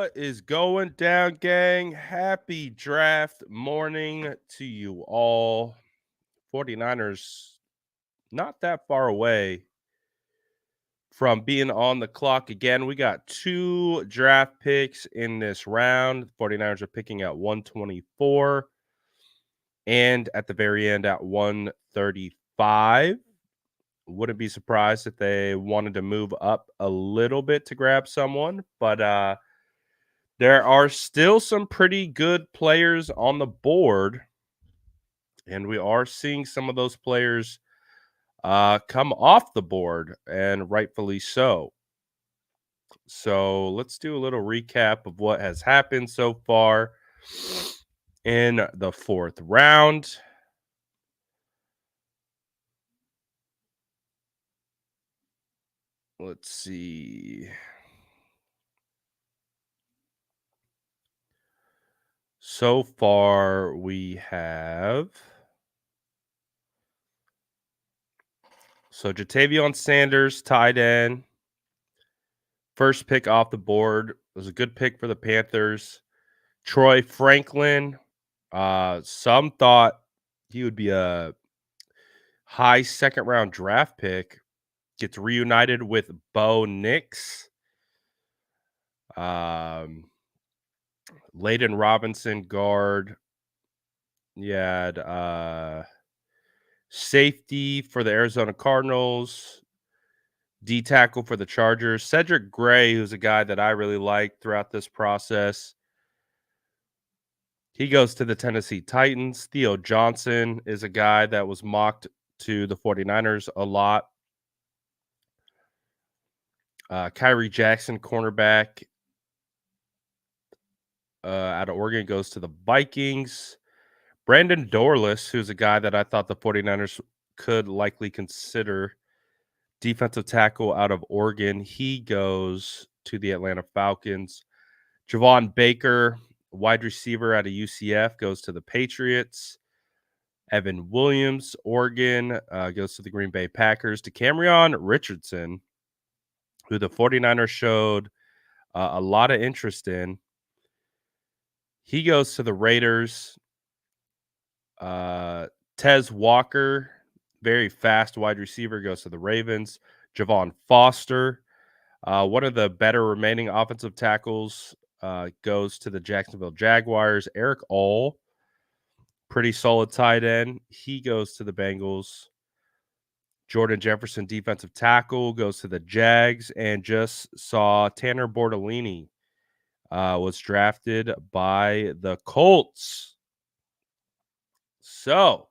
What is going down, gang? Happy draft morning to you all. 49ers not that far away from being on the clock again. We got two draft picks in this round. The 49ers are picking at 124 and at the very end at 135. Wouldn't be surprised if they wanted to move up a little bit to grab someone, but there are still some pretty good players on the board, and we are seeing some of those players come off the board, and rightfully so. So let's do a little recap of what has happened so far in the fourth round. Let's see. So far, we have Jatavion Sanders, tight end. First pick off the board. It was a good pick for the Panthers. Troy Franklin. Some thought he would be a high second round draft pick. Gets reunited with Bo Nix. Layden Robinson, guard. You had safety for the Arizona Cardinals. D tackle for the Chargers. Cedric Gray, who's a guy that I really liked throughout this process. He goes to the Tennessee Titans. Theo Johnson is a guy that was mocked to the 49ers a lot. Kyrie Jackson, cornerback out of Oregon, goes to the Vikings. Brandon Dorlus, who's a guy that I thought the 49ers could likely consider, defensive tackle out of Oregon. He goes to the Atlanta Falcons. Javon Baker, wide receiver out of UCF, goes to the Patriots. Evan Williams, Oregon, goes to the Green Bay Packers. DeCamerion Richardson, who the 49ers showed a lot of interest in. He goes to the Raiders. Tez Walker, very fast wide receiver, goes to the Ravens. Javon Foster, one of the better remaining offensive tackles, goes to the Jacksonville Jaguars. Eric All, pretty solid tight end. He goes to the Bengals. Jordan Jefferson, defensive tackle, goes to the Jags. And just saw Tanner Bortolini was drafted by the Colts. So,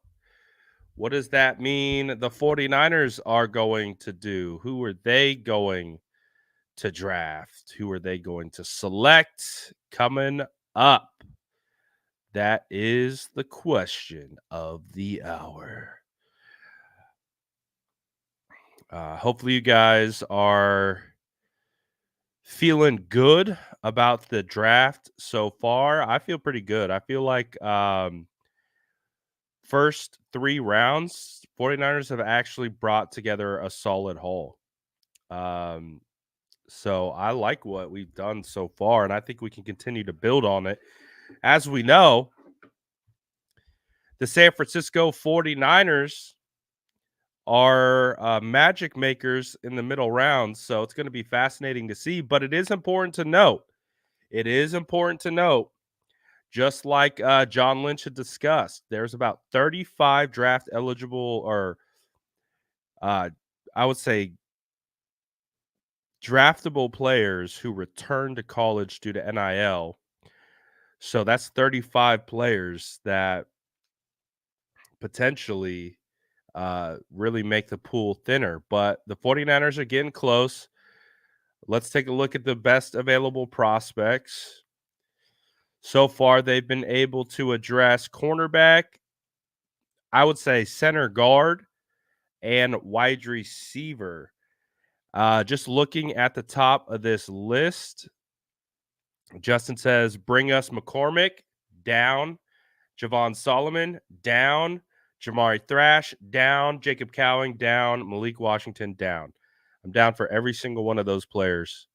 what does that mean the 49ers are going to do? Who are they going to draft? Who are they going to select coming up? That is the question of the hour. Hopefully you guys are feeling good about the draft so far. I feel pretty good. I feel like first three rounds, 49ers have actually brought together a solid haul. So I like what we've done so far, and I think we can continue to build on it. As we know, the San Francisco 49ers are magic makers in the middle rounds, so it's going to be fascinating to see. But it is important to note, just like John Lynch had discussed, there's about 35 draft eligible, or I would say draftable players who return to college due to NIL. So that's 35 players that potentially really make the pool thinner. But the 49ers are getting close. Let's take a look at the best available prospects. So far, they've been able to address cornerback, I would say center guard, and wide receiver. Just looking at the top of this list, Justin says, bring us McCormick, down. Javon Solomon, down. Jamari Thrash, down. Jacob Cowing, down. Malik Washington, down. I'm down for every single one of those players.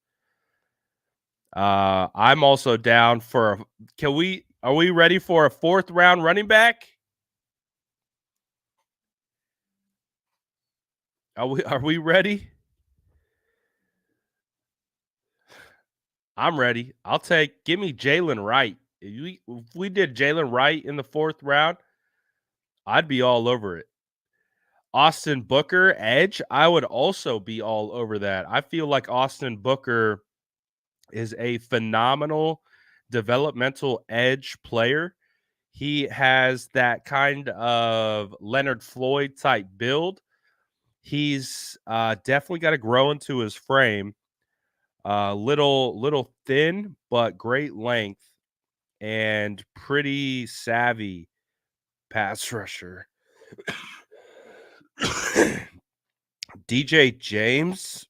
I'm also down for are we ready for a 4th round running back? Are we ready? I'm ready. Give me Jalen Wright. If we did Jalen Wright in the 4th round, I'd be all over it. Austin Booker, edge, I would also be all over that. I feel like Austin Booker is a phenomenal developmental edge player. He has that kind of Leonard Floyd type build. He's definitely got to grow into his frame. Little thin, but great length and pretty savvy pass rusher. DJ James,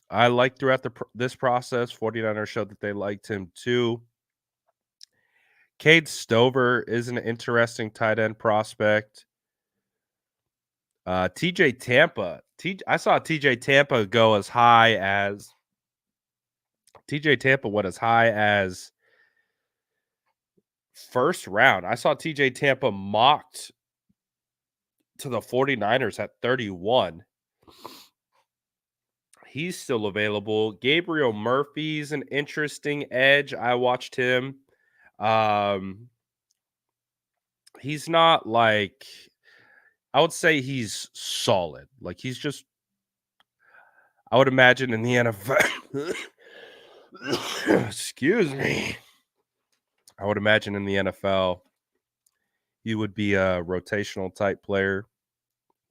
I like throughout this process. 49ers showed that they liked him too. Cade Stover is an interesting tight end prospect. TJ Tampa. I saw TJ Tampa go as high as TJ Tampa went as high as 1st round. I saw TJ Tampa mocked to the 49ers at 31. He's still available. Gabriel Murphy's an interesting edge. I watched him. He's not like, I would say he's solid. Like he's just, I would imagine in the NFL. Excuse me. I would imagine in the NFL, he would be a rotational type player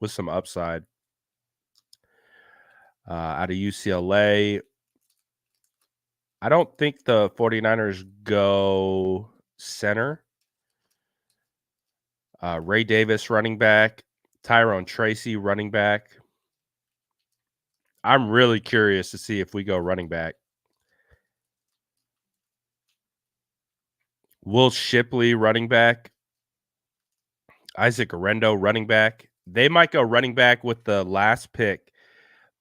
with some upside. Out of UCLA, I don't think the 49ers go center. Ray Davis, running back. Tyrone Tracy, running back. I'm really curious to see if we go running back. Will Shipley, running back. Isaac Guerendo, running back. They might go running back with the last pick.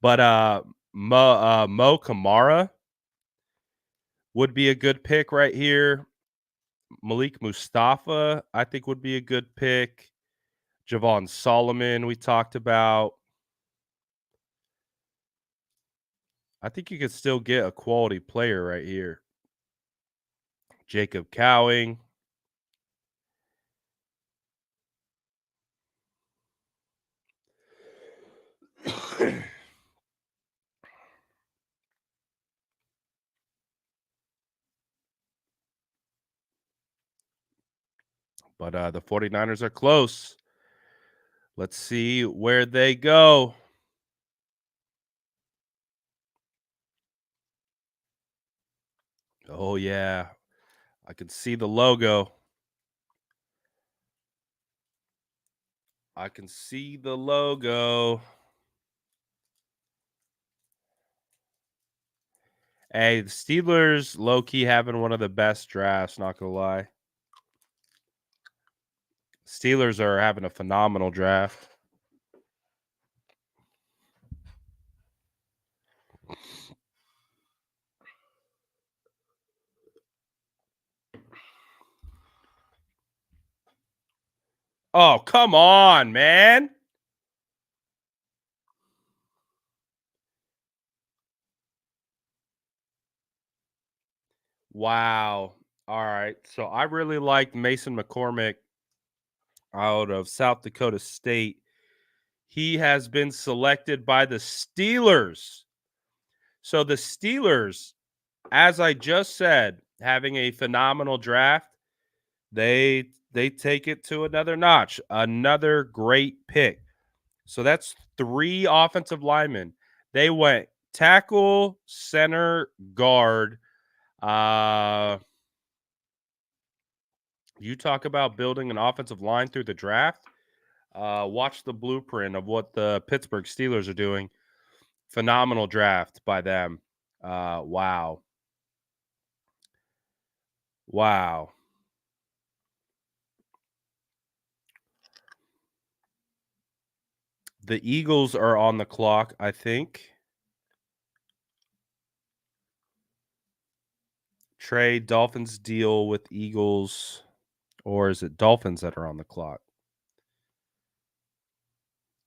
But Mo Kamara would be a good pick right here. Malik Mustapha, I think, would be a good pick. Javon Solomon, we talked about. I think you could still get a quality player right here. Jacob Cowing. But the 49ers are close. Let's see where they go. Oh, yeah. I can see the logo. I can see the logo. Hey, the Steelers low-key having one of the best drafts, not gonna lie. Steelers are having a phenomenal draft. Oh, come on, man. Wow. All right. So I really liked Mason McCormick out of South Dakota State. He has been selected by the Steelers. So the Steelers, as I just said, having a phenomenal draft, they take it to another notch. Another great pick. So that's 3 offensive linemen. They went tackle, center, guard. You talk about building an offensive line through the draft. Watch the blueprint of what the Pittsburgh Steelers are doing. Phenomenal draft by them. Wow. Wow. The Eagles are on the clock, I think. Trade Dolphins deal with Eagles, or is it Dolphins that are on the clock?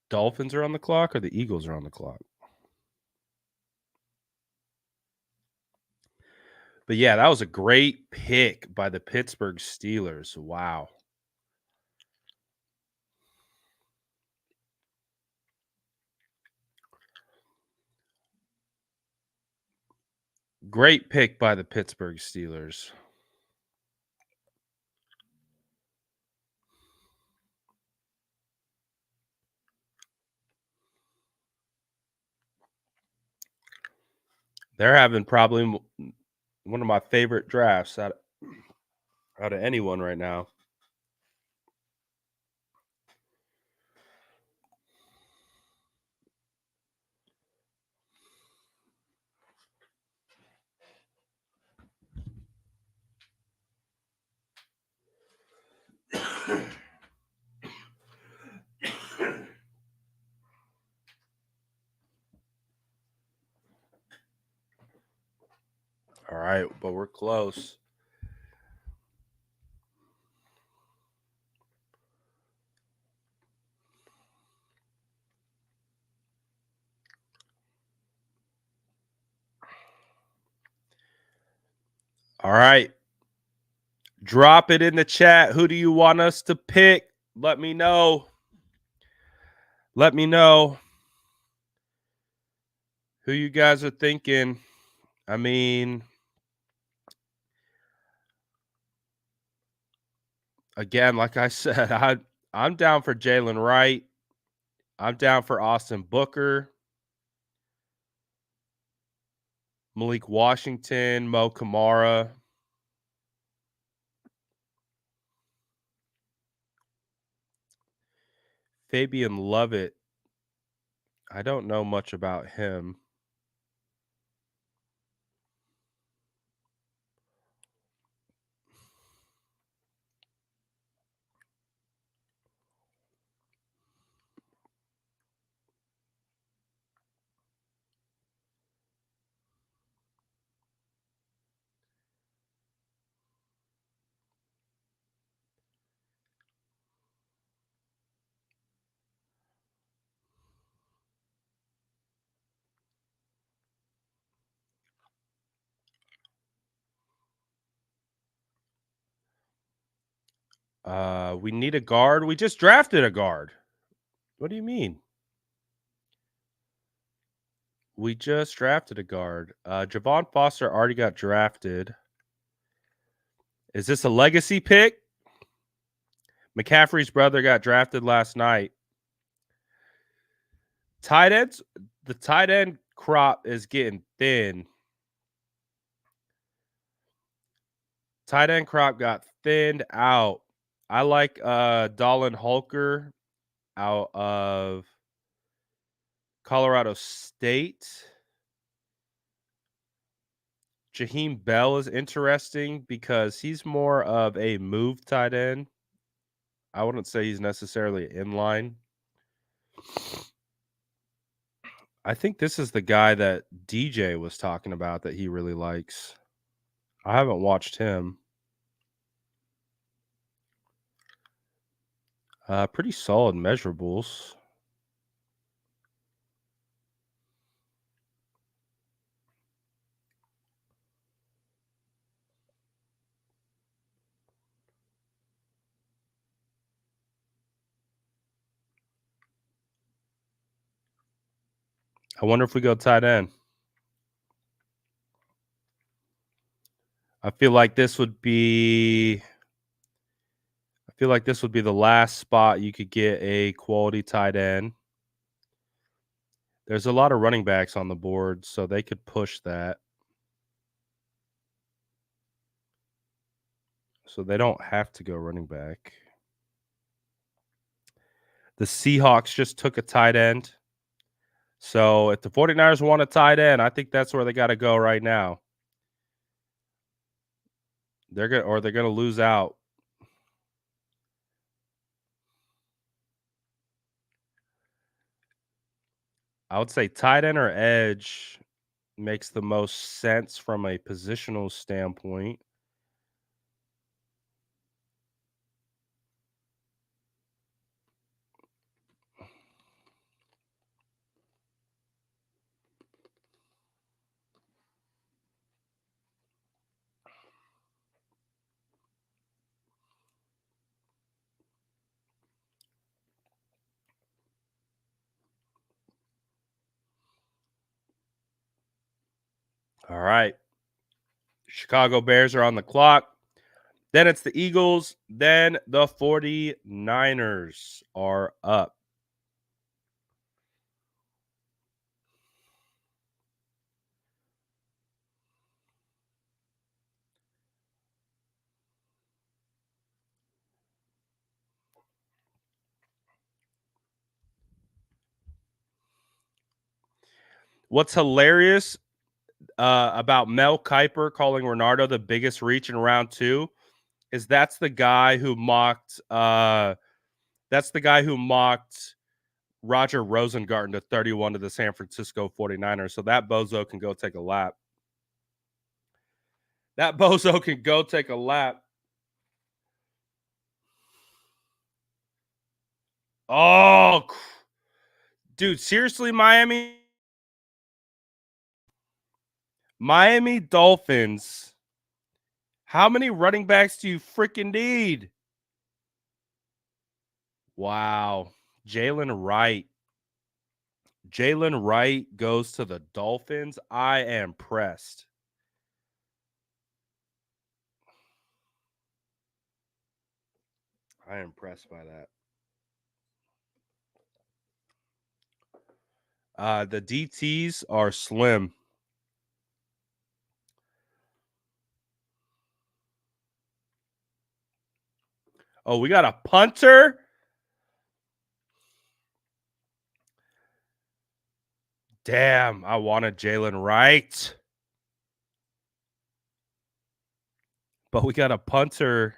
Dolphins are on the clock, or the Eagles are on the clock? But yeah, that was a great pick by the Pittsburgh Steelers. Wow. Great pick by the Pittsburgh Steelers. They're having probably one of my favorite drafts out of anyone right now. All right, but we're close. All right. Drop it in the chat. Who do you want us to pick? Let me know. Let me know who you guys are thinking. I mean, again, like I said, I'm down for Jalen Wright. I'm down for Austin Booker, Malik Washington, Mo Kamara. Fabian Lovett. I don't know much about him. We need a guard. We just drafted a guard. What do you mean? We just drafted a guard. Javon Foster already got drafted. Is this a legacy pick? McCaffrey's brother got drafted last night. Tight ends, the tight end crop is getting thin. Tight end crop got thinned out. I like Dallin Holker out of Colorado State. Jaheim Bell is interesting because he's more of a move tight end. I wouldn't say he's necessarily inline. I think this is the guy that DJ was talking about that he really likes. I haven't watched him. Pretty solid measurables. I wonder if we go tight end. I feel like this would be the last spot you could get a quality tight end. There's a lot of running backs on the board, so they could push that. So they don't have to go running back. The Seahawks just took a tight end. So if the 49ers want a tight end, I think that's where they got to go right now. They're going to lose out. I would say tight end or edge. makes the most sense from a positional standpoint. All right. Chicago Bears are on the clock. Then it's the Eagles. Then the 49ers are up. What's hilarious about Mel Kiper calling Renardo the biggest reach in round 2 is that's the guy who mocked Roger Rosengarten to 31 to the San Francisco 49ers. So that bozo can go take a lap. That bozo can go take a lap. Oh, dude, seriously, Miami Dolphins. How many running backs do you freaking need? Wow. Jalen Wright. Jalen Wright goes to the Dolphins. I am impressed. I am impressed by that. The DTs are slim. Oh, we got a punter? Damn, I wanted Jalen Wright. But we got a punter.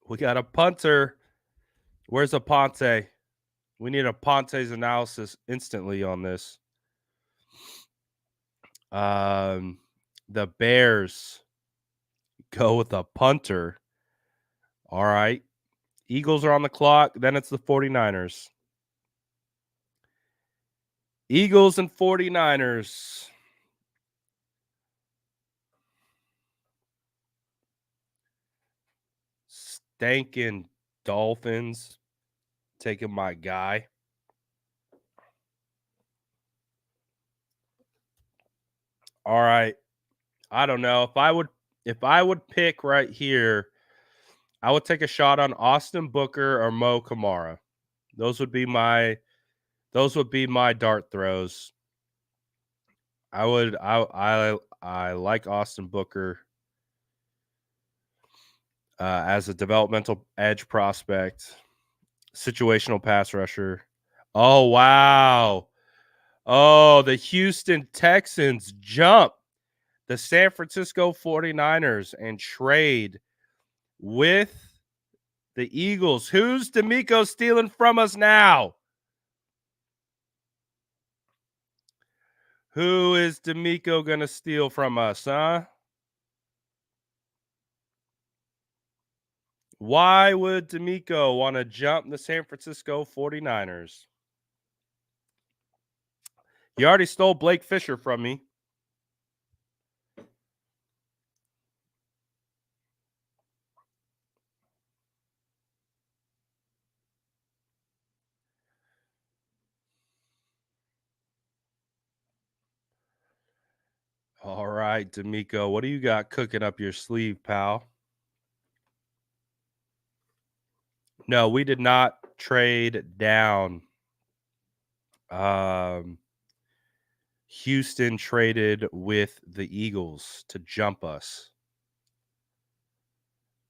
We got a punter. Where's Aponte? We need Aponte's analysis instantly on this. The Bears go with a punter. All right. Eagles are on the clock. Then it's the 49ers. Eagles and 49ers. Stankin' Dolphins taking my guy. All right. I don't know. If I would pick right here, I would take a shot on Austin Booker or Mo Kamara. Those would be my dart throws. I like Austin Booker as a developmental edge prospect, situational pass rusher. Oh, wow. Oh, the Houston Texans jump the San Francisco 49ers and trade with the Eagles. Who's D'Amico stealing from us now? Who is D'Amico going to steal from us, huh? Why would D'Amico want to jump the San Francisco 49ers? He already stole Blake Fisher from me. All right, D'Amico, what do you got cooking up your sleeve, pal? No, we did not trade down. Houston traded with the Eagles to jump us.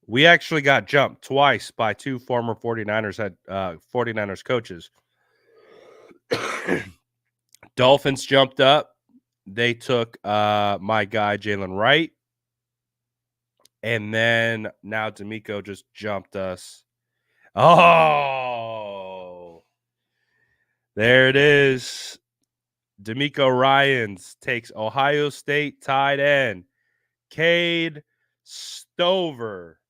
We actually got jumped twice by two former 49ers coaches. Dolphins jumped up. They took my guy, Jalen Wright. And then now D'Amico just jumped us. Oh, there it is. D'Amico Ryans takes Ohio State tight end Cade Stover.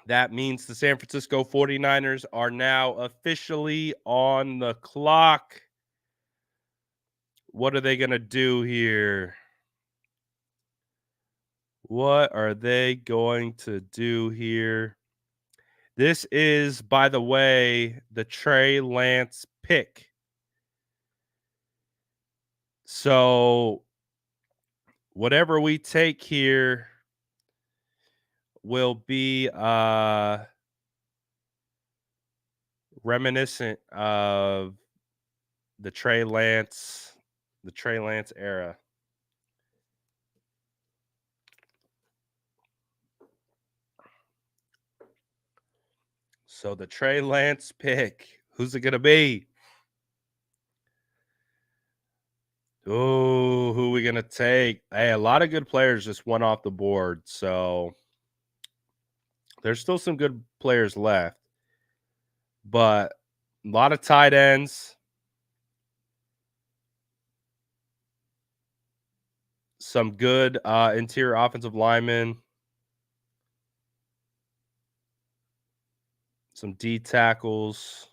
That means the San Francisco 49ers are now officially on the clock. What are they going to do here? What are they going to do here? This is, by the way, the Trey Lance pick. So, whatever we take here will be reminiscent of the Trey Lance era. So the Trey Lance pick, who's it gonna be? Oh, who are we gonna take? Hey, a lot of good players just went off the board, so there's still some good players left, but a lot of tight ends, some good interior offensive linemen, some D tackles.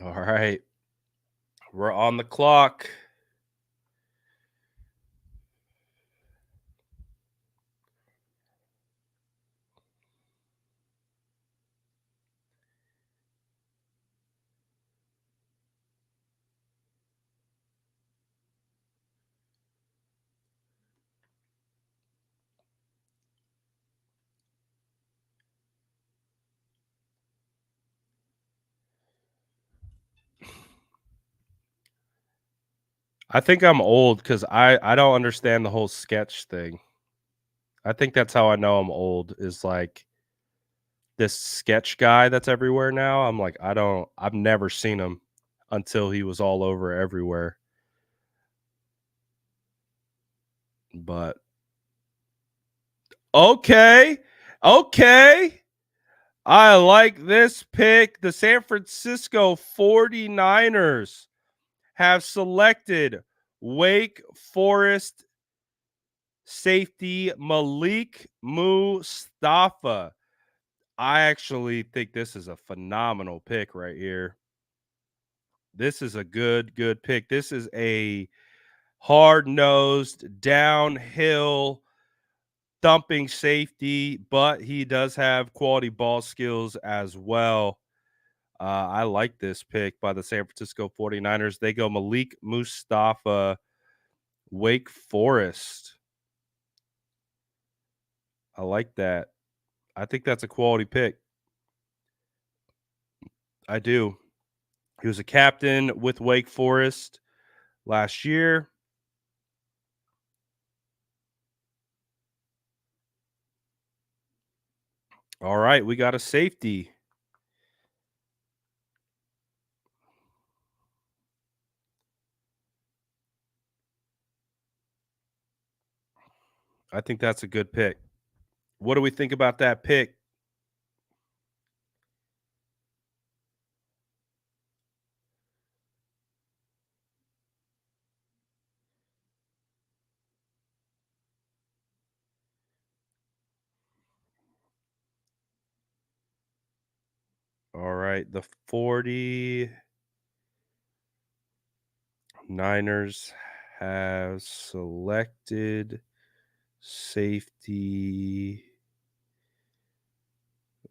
All right, we're on the clock. I think I'm old because I don't understand the whole sketch thing. I think that's how I know I'm old, is like this sketch guy that's everywhere now. I'm like, I've never seen him until he was all over everywhere. But okay. Okay. I like this pick. The San Francisco 49ers have selected Wake Forest safety Malik Mustapha. I actually think this is a phenomenal pick right here. This is a good pick. This is a hard-nosed, downhill, thumping safety, but he does have quality ball skills as well. I like this pick by the San Francisco 49ers. They go Malik Mustapha, Wake Forest. I like that. I think that's a quality pick. I do. He was a captain with Wake Forest last year. All right, we got a safety. I think that's a good pick. What do we think about that pick? All right, the 49ers have selected safety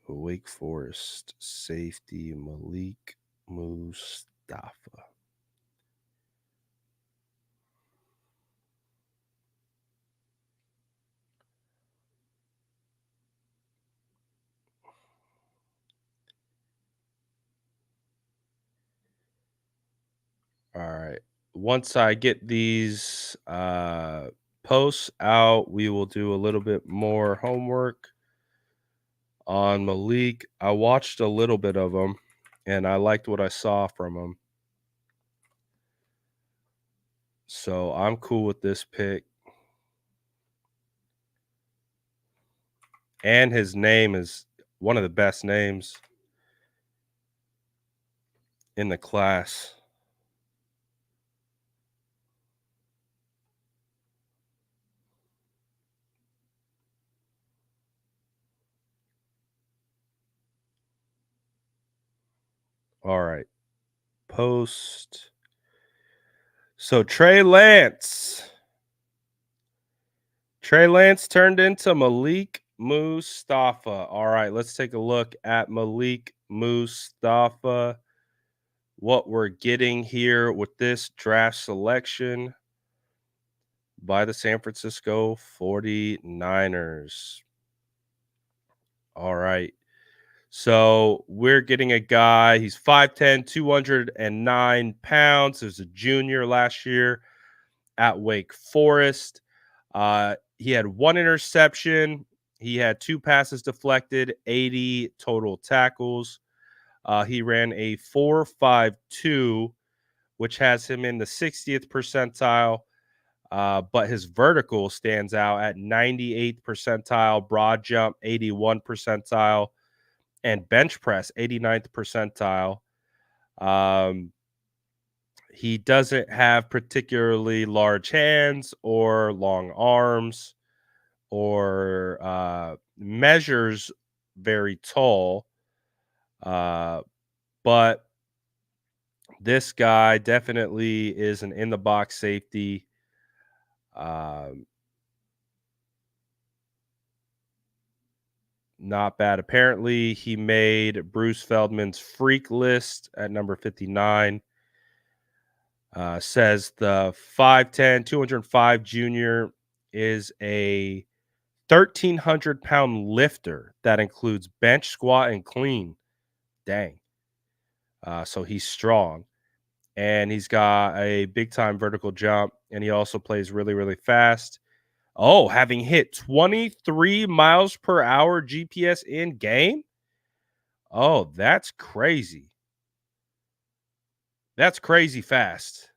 Wake Forest safety Malik Mustapha. All right. Once I get these posts out, we will do a little bit more homework on Malik. I watched a little bit of him and I liked what I saw from him. So I'm cool with this pick. And his name is one of the best names in the class. All right. Post. So Trey Lance. Trey Lance turned into Malik Mustapha. All right, let's take a look at Malik Mustapha. What we're getting here with this draft selection by the San Francisco 49ers. All right. So we're getting a guy, he's 5'10, 209 pounds. There's a junior last year at Wake Forest. He had one interception. He had two passes deflected, 80 total tackles. He ran a 4.52, which has him in the 60th percentile. But his vertical stands out at 98th percentile, broad jump 81 percentile, and bench press 89th percentile. He doesn't have particularly large hands or long arms or measures very tall. But this guy definitely is an in the box safety. Not bad. Apparently, he made Bruce Feldman's freak list at number 59. Says the 5'10, 205 junior is a 1,300-pound lifter that includes bench, squat, and clean. Dang. So he's strong. And he's got a big-time vertical jump, and he also plays really, really fast. Oh, having hit 23 miles per hour GPS in game? Oh, that's crazy. That's crazy fast.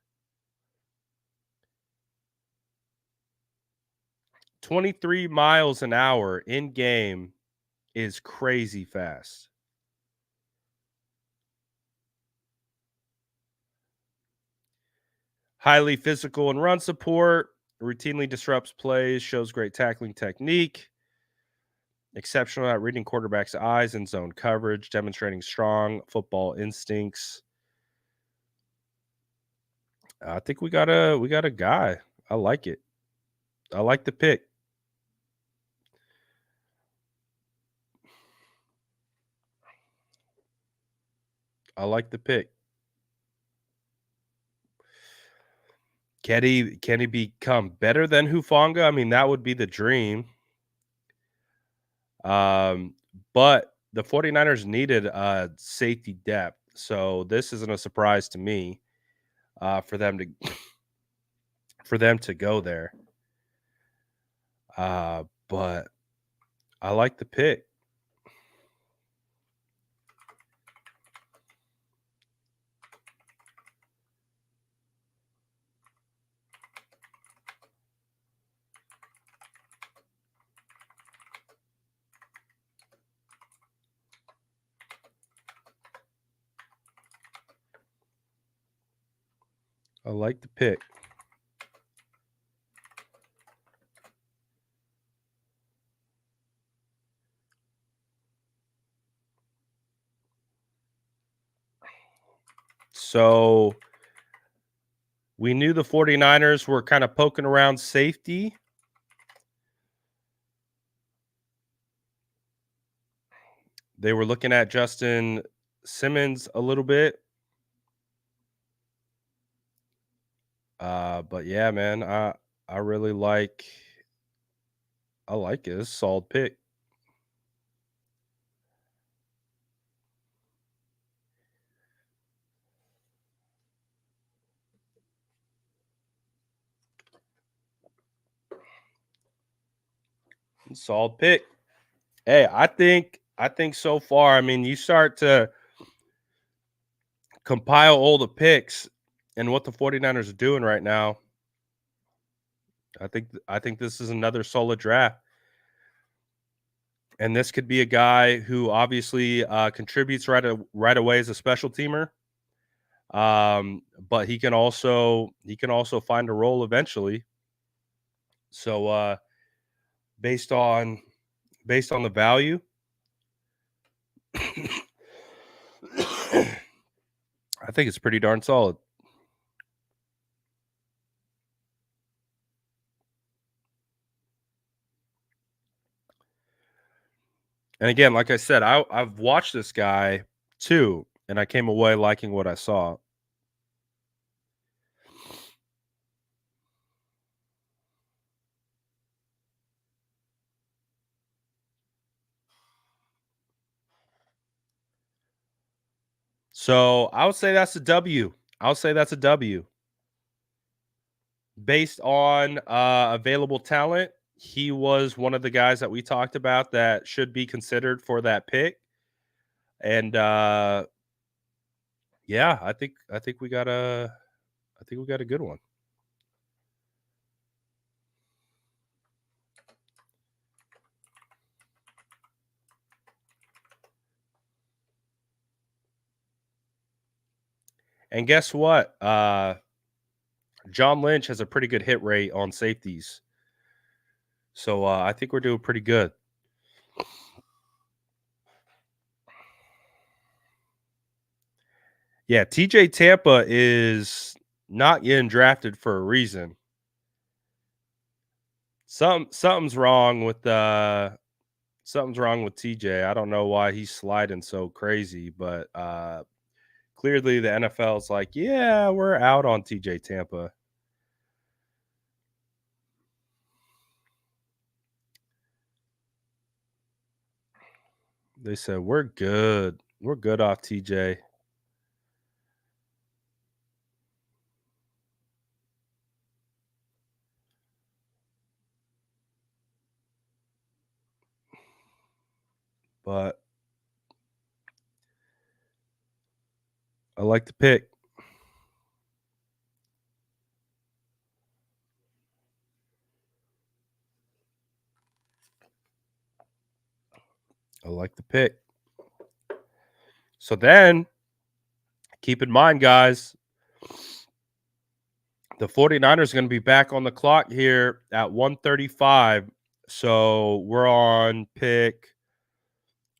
23 miles an hour in game is crazy fast. Highly physical and run support, routinely disrupts plays, shows great tackling technique, exceptional at reading quarterbacks' eyes and zone coverage, demonstrating strong football instincts. I think we got a guy. I like it. I like the pick. I like the pick. Can he become better than Hufanga? I mean, that would be the dream. Um, but the 49ers needed safety depth. So this isn't a surprise to me for them to for them to go there. But I like the pick. I like the pick. So we knew the 49ers were kind of poking around safety. They were looking at Justin Simmons a little bit. But yeah, man, I really I like it. It's a solid pick. Solid pick. Hey, I think so far, I mean, you start to compile all the picks and what the 49ers are doing right now. I think this is another solid draft. And this could be a guy who obviously contributes right away as a special teamer. But he can also find a role eventually. So based on based on the value, I think it's pretty darn solid. And again, like I said, I've watched this guy too, and I came away liking what I saw. So I would say that's a W. I'll say that's a W. Based on available talent, he was one of the guys that we talked about that should be considered for that pick. And yeah, I think we got a good one. And guess what? John Lynch has a pretty good hit rate on safeties. So I think we're doing pretty good. Yeah, TJ Tampa is not getting drafted for a reason. Something's wrong with TJ. I don't know why he's sliding so crazy, but clearly the NFL's like, yeah, we're out on TJ Tampa. They said we're good. We're good off TJ. But I like the pick. I like the pick. So then keep in mind, guys, the 49ers are going to be back on the clock here at 135. So we're on pick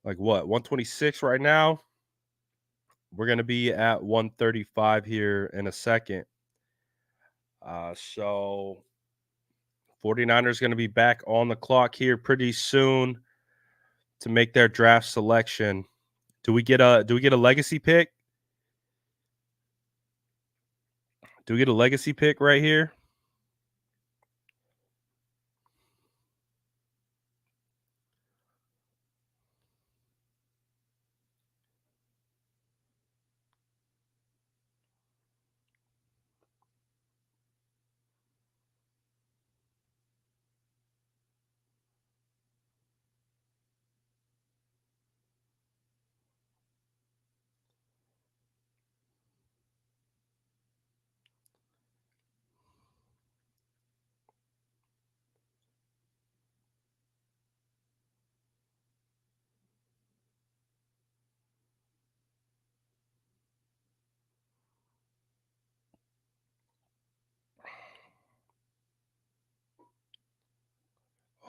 like what, 126 right now. We're going to be at 135 here in a second. So 49ers going to be back on the clock here pretty soon to make their draft selection. Do we get a legacy pick? Do we get a legacy pick right here?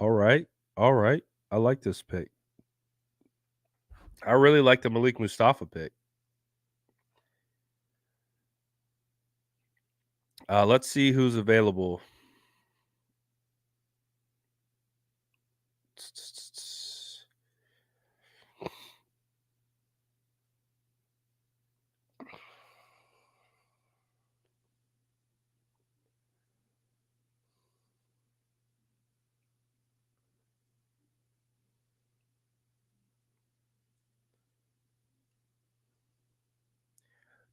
All right. All right. I like this pick. I really like the Malik Mustapha pick. Let's see who's available.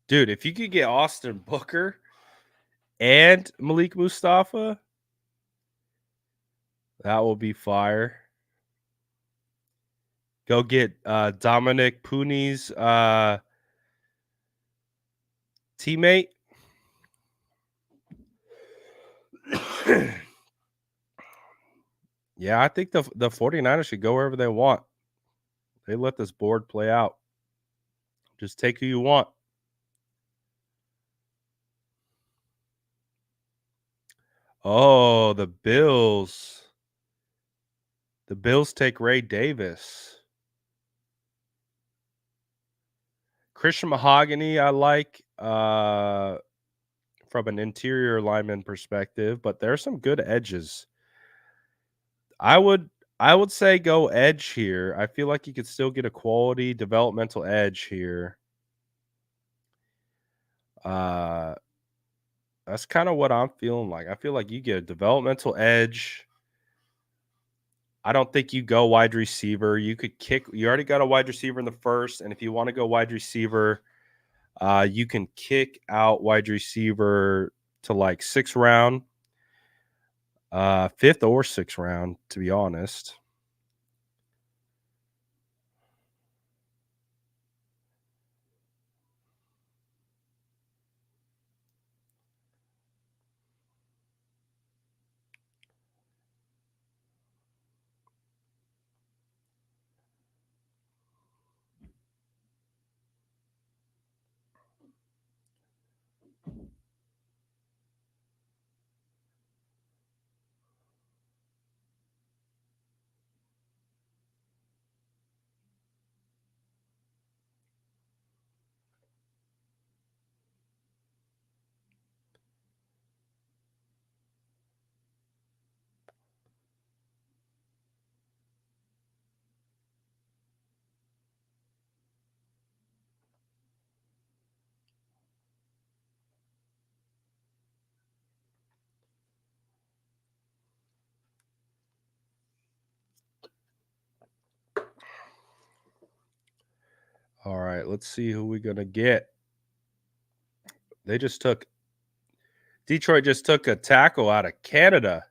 Dude, if you could get Austin Booker and Malik Mustafa, that will be fire. Go get Dominic Pooney's teammate. Yeah, I think the 49ers should go wherever they want. They let this board play out. Just take who you want. Oh, the Bills. The Bills take Ray Davis. Christian Mahogany, I like from an interior lineman perspective, but there's some good edges. I would I would say go edge here. I feel like you could still get a quality developmental edge here. Uh that's kind of what I'm feeling like. I feel like you get a developmental edge. I don't think you go wide receiver. You could kick. You already got a wide receiver in the first, and if you want to go wide receiver, you can kick out wide receiver to like sixth round, fifth or sixth round, to be honest. All right, let's see who we're gonna get. They just took Detroit just took a tackle out of Canada.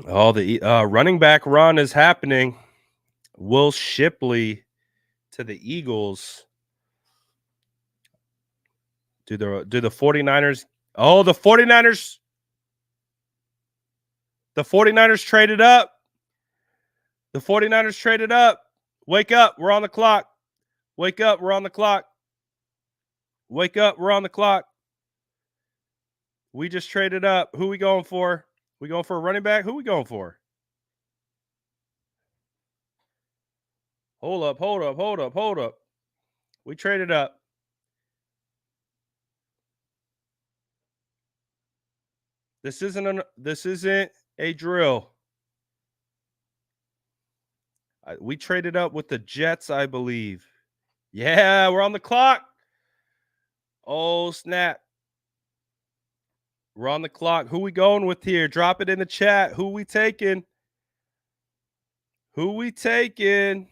Oh, the running back run is happening. Will Shipley to the Eagles. Do the 49ers? Oh, the 49ers traded up. The 49ers traded up. Wake up, we're on the clock. Wake up, we're on the clock. Wake up, we're on the clock. We just traded up. Who we going for? We going for a running back? Who we going for? Hold up, hold up, hold up, hold up. We traded up. This isn't a drill. We traded up with the Jets, I believe. Yeah, we're on the clock. Oh, snap. We're on the clock. Who we going with here? Drop it in the chat. Who we taking? Who we taking?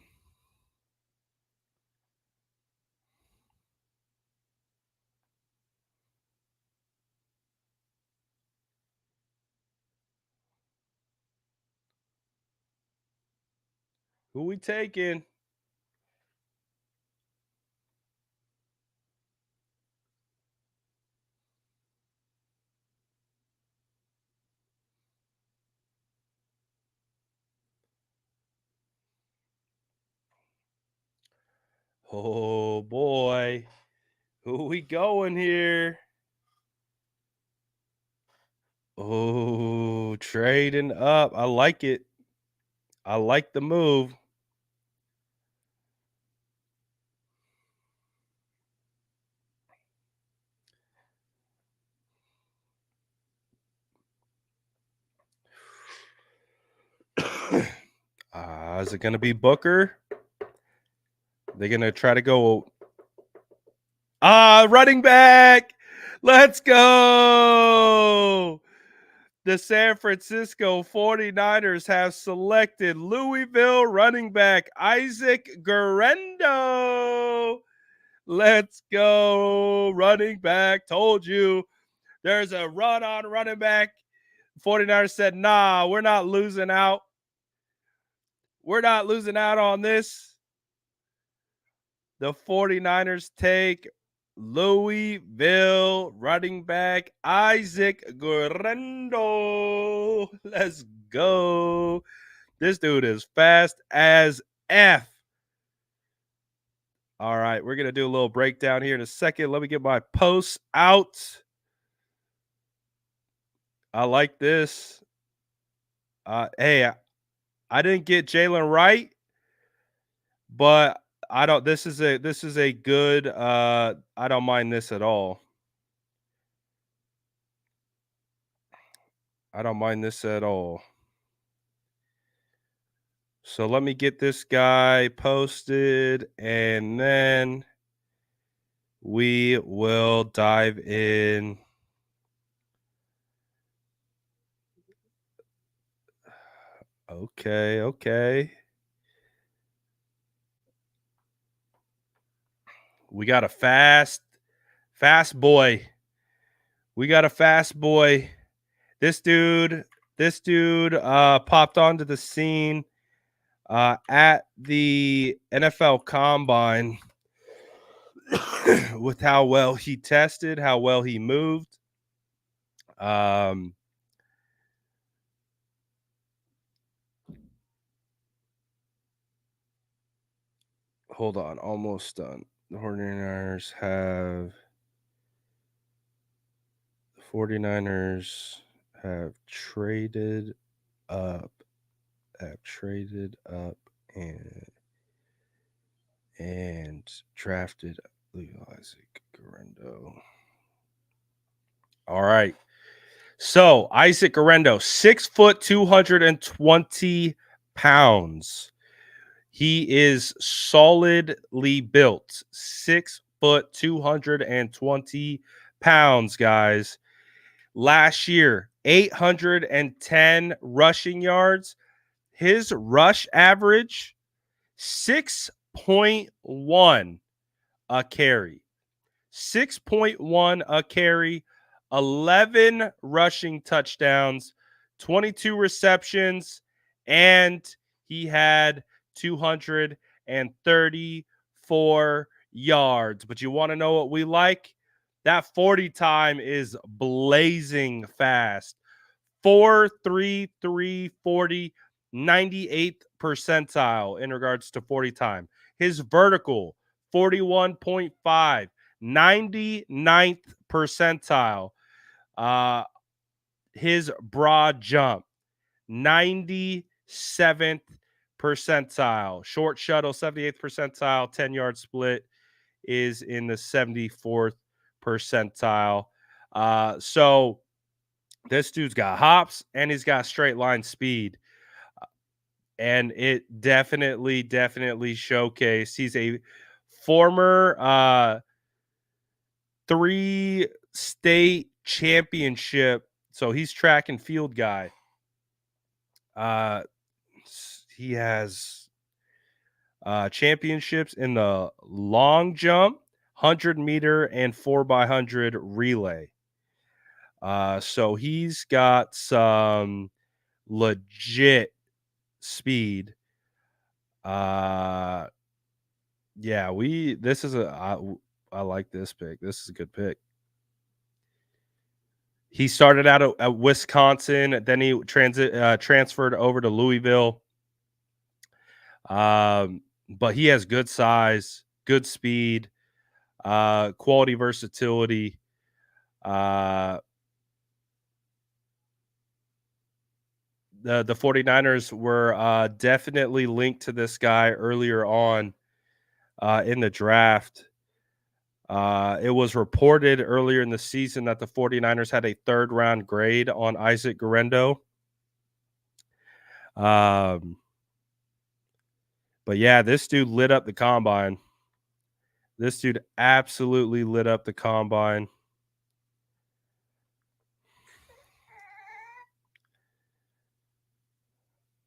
Who we taking? Oh boy. Who we going here? Oh, trading up. I like it. I like the move. Is it going to be Booker? They're going to try to go. Running back. Let's go. The San Francisco 49ers have selected Louisville running back Isaac Guerendo. Let's go. Running back. Told you. There's a run on running back. 49ers said, nah, we're not losing out. We're not losing out on this. The 49ers take Louisville running back Isaac Guerendo. Let's go. This dude is fast as F. All right, we're going to do a little breakdown here in a second. Let me get my posts out. I like this. Hey, I didn't get Jalen Wright, but I don't. This is a good. I don't mind this at all. I don't mind this at all. So let me get this guy posted, and then we will dive in. Okay. We got a fast boy. We got a fast boy. This dude popped onto the scene at the NFL Combine with how well he tested, how well he moved. Hold on, almost done. The 49ers have traded up and drafted Isaac Guerendo. All right. So Isaac Guerendo, 6 foot, 220 pounds. He is solidly built. 6 foot, 220 pounds, guys. Last year, 810 rushing yards. His rush average, 6.1 a carry. 6.1 a carry, 11 rushing touchdowns, 22 receptions, and he had 234 yards. But you want to know what we like? That 40 time is blazing fast. 4.33 40, 98th percentile in regards to 40 time. His vertical, 41.5, 99th percentile. His broad jump, 97th percentile. Short shuttle, 78th percentile. 10-yard split is in the 74th percentile. So this dude's got hops and he's got straight line speed. And it definitely showcased. He's a former 3-state championship. So he's track and field guy. He has championships in the long jump, 100-meter, and 4x100 relay. So he's got some legit speed. I like this pick. This is a good pick. He started out at Wisconsin, then he transferred over to Louisville. But he has good size, good speed, quality versatility. The 49ers were definitely linked to this guy earlier on in the draft. It was reported earlier in the season that the 49ers had a 3rd-round grade on Isaac Guerendo. But yeah, this dude lit up the combine. This dude absolutely lit up the combine.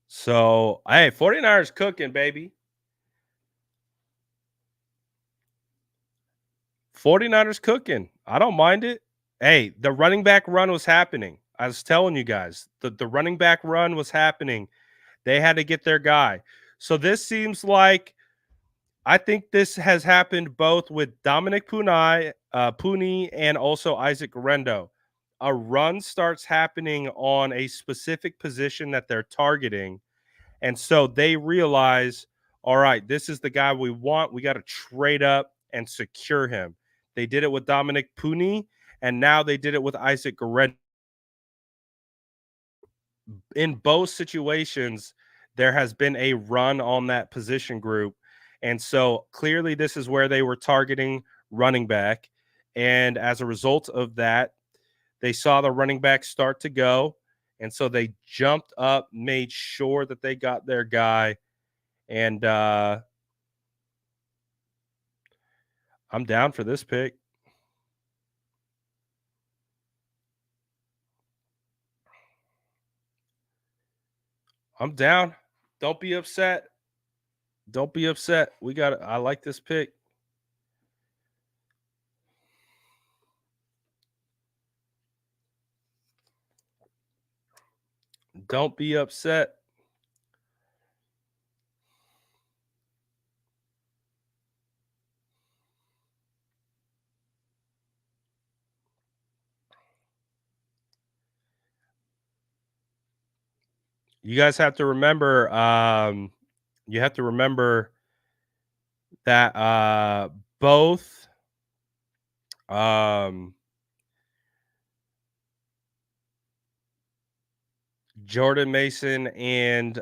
So, hey, 49ers cooking, baby. 49ers cooking. I don't mind it. Hey, the running back run was happening. I was telling you guys, the running back run was happening. They had to get their guy. So this seems like I think this has happened both with Dominic Puni, and also Isaac Guerendo. A run starts happening on a specific position that they're targeting, and so they realize, all right, this is the guy we want. We got to trade up and secure him. They did it with Dominic Puni, and now they did it with Isaac Guerendo. In both situations, there has been a run on that position group. And so clearly, this is where they were targeting running back. And as a result of that, they saw the running back start to go. And so they jumped up, made sure that they got their guy. And I'm down for this pick. I'm down. Don't be upset. Don't be upset. I like this pick. Don't be upset. You guys have to remember, you have to remember that both um, Jordan Mason and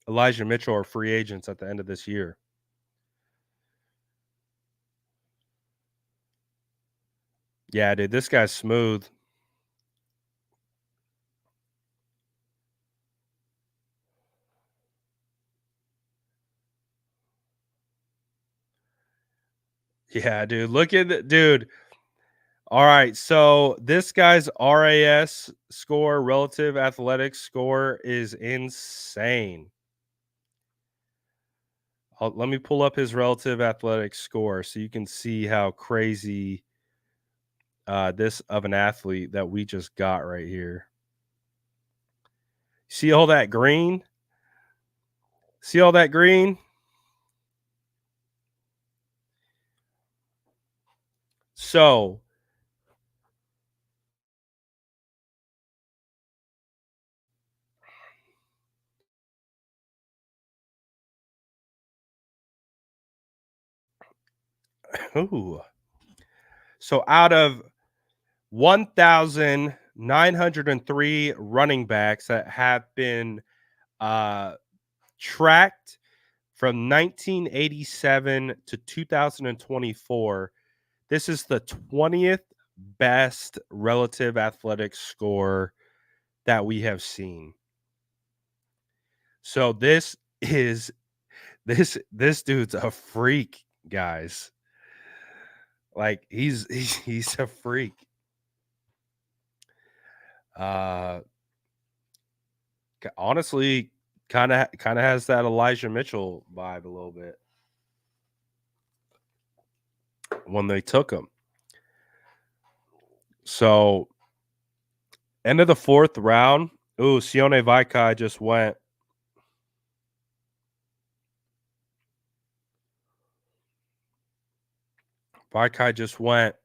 Elijah Mitchell are free agents at the end of this year. Yeah, dude, this guy's smooth. Yeah, dude. Look at the dude. All right, so this guy's RAS score, relative athletics score, is insane. Let me pull up his relative athletics score so you can see how crazy this of an athlete that we just got right here. See all that green? See all that green? So, ooh. So out of 1,903 running backs that have been uh, tracked from 1987 to 2024, this is the 20th best relative athletic score that we have seen. So this dude's a freak, guys. Like he's a freak. Uh Honestly, kind of has that Elijah Mitchell vibe a little bit when they took him. So end of the fourth round. Ooh, Sione Vaikai just went. Vaikai just went.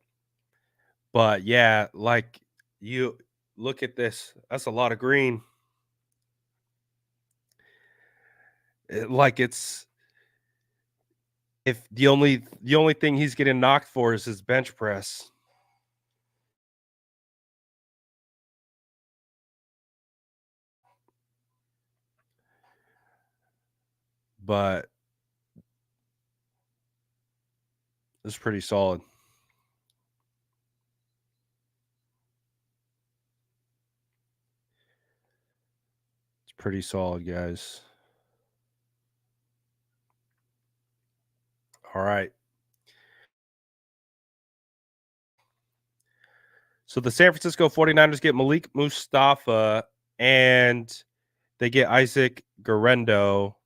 But yeah, like you look at this. That's a lot of green. Like it's if the only thing he's getting knocked for is his bench press. But it's pretty solid. It's pretty solid, guys. All right. So the San Francisco 49ers get Malik Mustapha and they get Isaac Guerendo.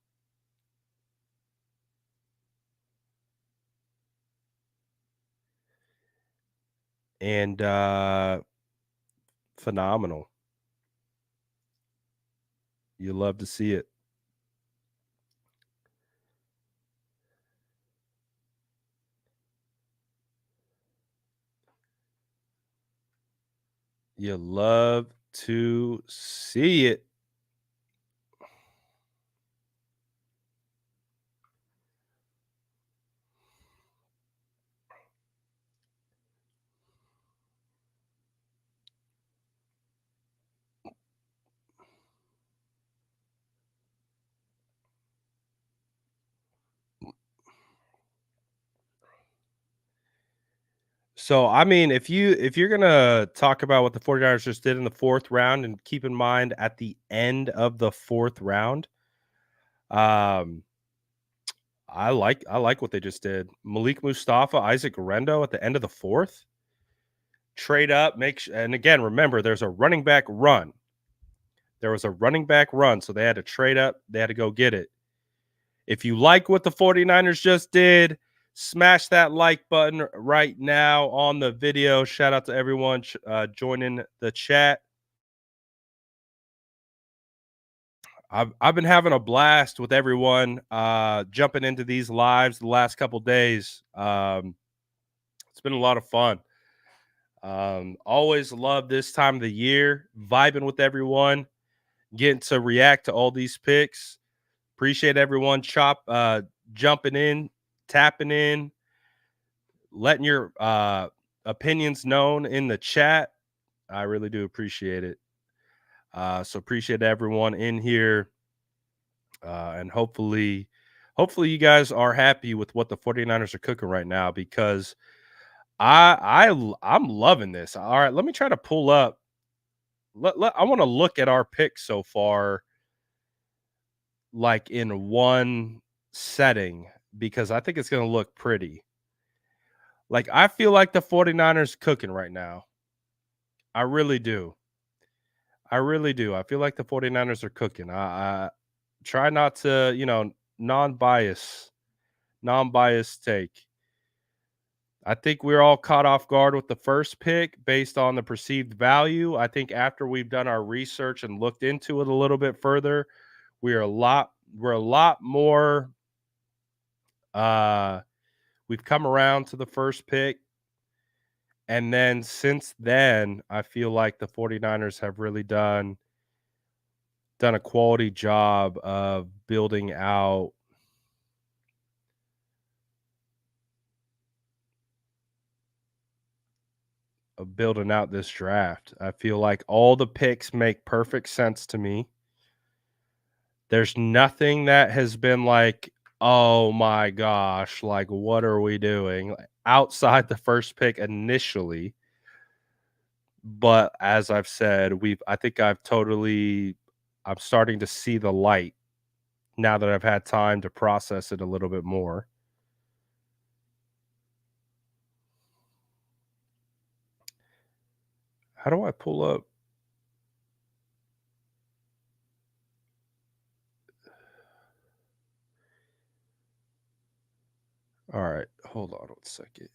and phenomenal. You love to see it. You love to see it. So, I mean, if you're gonna talk about what the 49ers just did in the 4th round, and keep in mind at the end of the 4th round, um, I like what they just did. Malik Mustapha, Isaac Guerendo at the end of the 4th, trade up, and again, remember there's a running back run. There was a running back run, so they had to trade up, they had to go get it. If you like what the 49ers just did, smash that like button right now on the video. Shout out to everyone joining the chat. I've been having a blast with everyone jumping into these lives the last couple days. It's been a lot of fun. Always love this time of the year, vibing with everyone, getting to react to all these picks. Appreciate everyone jumping in, tapping in, letting your opinions known in the chat. I really do appreciate it. So appreciate everyone in here. And hopefully you guys are happy with what the 49ers are cooking right now, because I'm loving this. All right, let me try to pull up. I want to look at our picks so far, like in one setting, because I think it's going to look pretty. Like, I feel like the 49ers cooking right now. I really do. I really do. I feel like the 49ers are cooking. I try not to, non-bias, non-biased take. I think we're all caught off guard with the first pick based on the perceived value. I think after we've done our research and looked into it a little bit further, we're a lot more uh we've come around to the first pick. And then since then, I feel like the 49ers have really done a quality job of building out this draft. I feel like all the picks make perfect sense to me. There's nothing that has been like, "Oh my gosh, like what are we doing?" Outside the first pick initially. But as I've said, I'm starting to see the light now that I've had time to process it a little bit more. How do I pull up? All right, hold on 1 second.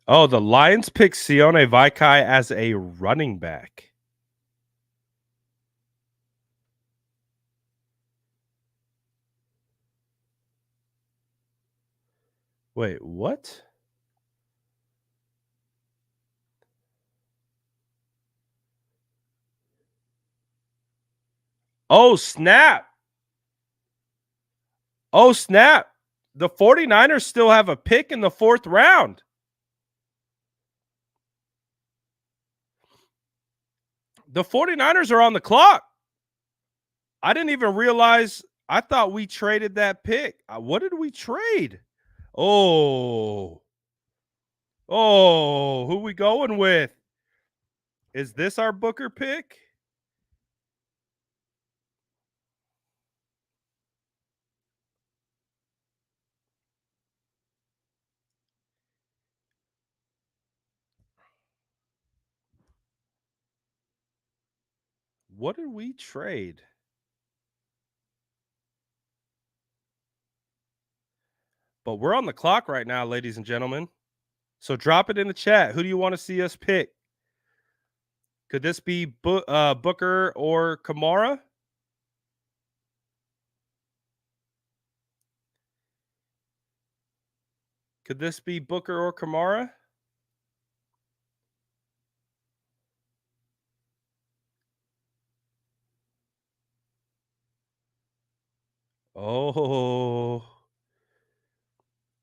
Oh, the Lions picked Sione Vaikai as a running back. Wait, what? Oh, snap. Oh, snap. The 49ers still have a pick in the 4th round. The 49ers are on the clock. I didn't even realize. I thought we traded that pick. What did we trade? Oh. Oh, who we going with? Is this our Booker pick? What did we trade? But we're on the clock right now, ladies and gentlemen. So drop it in the chat. Who do you want to see us pick? Could this be Booker or Kamara? Could this be Booker or Kamara? Oh,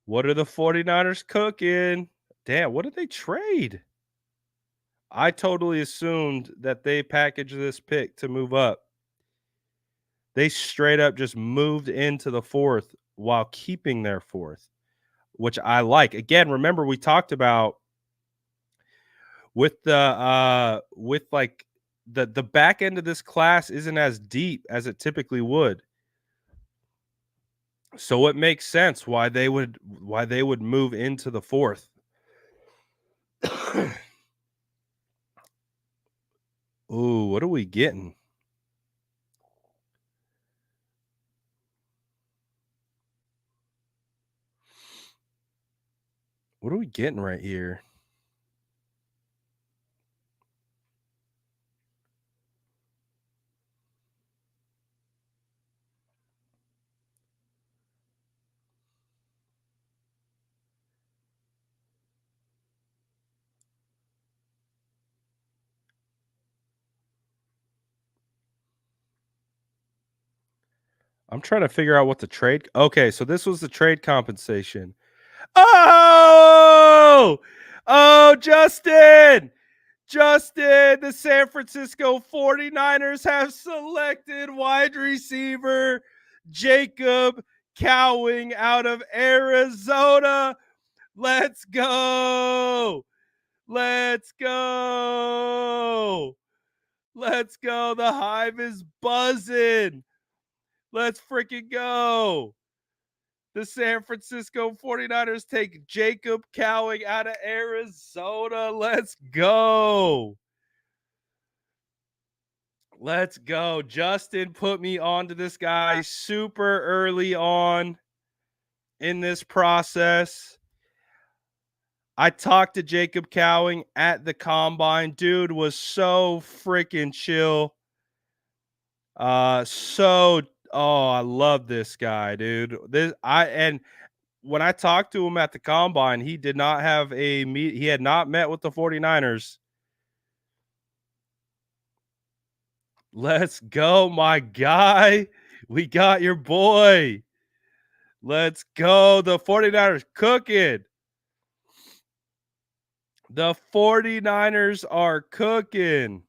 what are the 49ers cooking? Damn, what did they trade? I totally assumed that they packaged this pick to move up. They straight up just moved into the fourth while keeping their fourth, which I like. Again, remember we talked about with like the back end of this class isn't as deep as it typically would. So it makes sense why they would move into the fourth. Ooh, what are we getting? What are we getting right here? I'm trying to figure out what the trade. Okay, so this was the trade compensation. Oh, Justin. The San Francisco 49ers have selected wide receiver Jacob Cowing out of Arizona. Let's go. Let's go. Let's go. The hive is buzzing. Let's freaking go. The San Francisco 49ers take Jacob Cowing out of Arizona. Let's go. Let's go. Justin put me onto this guy super early on in this process. I talked to Jacob Cowing at the combine. Dude was so freaking chill. I love this guy, dude. And when I talked to him at the combine, he did not have he had not met with the 49ers. Let's go, my guy. We got your boy. Let's go. The 49ers cooking. The 49ers are cooking.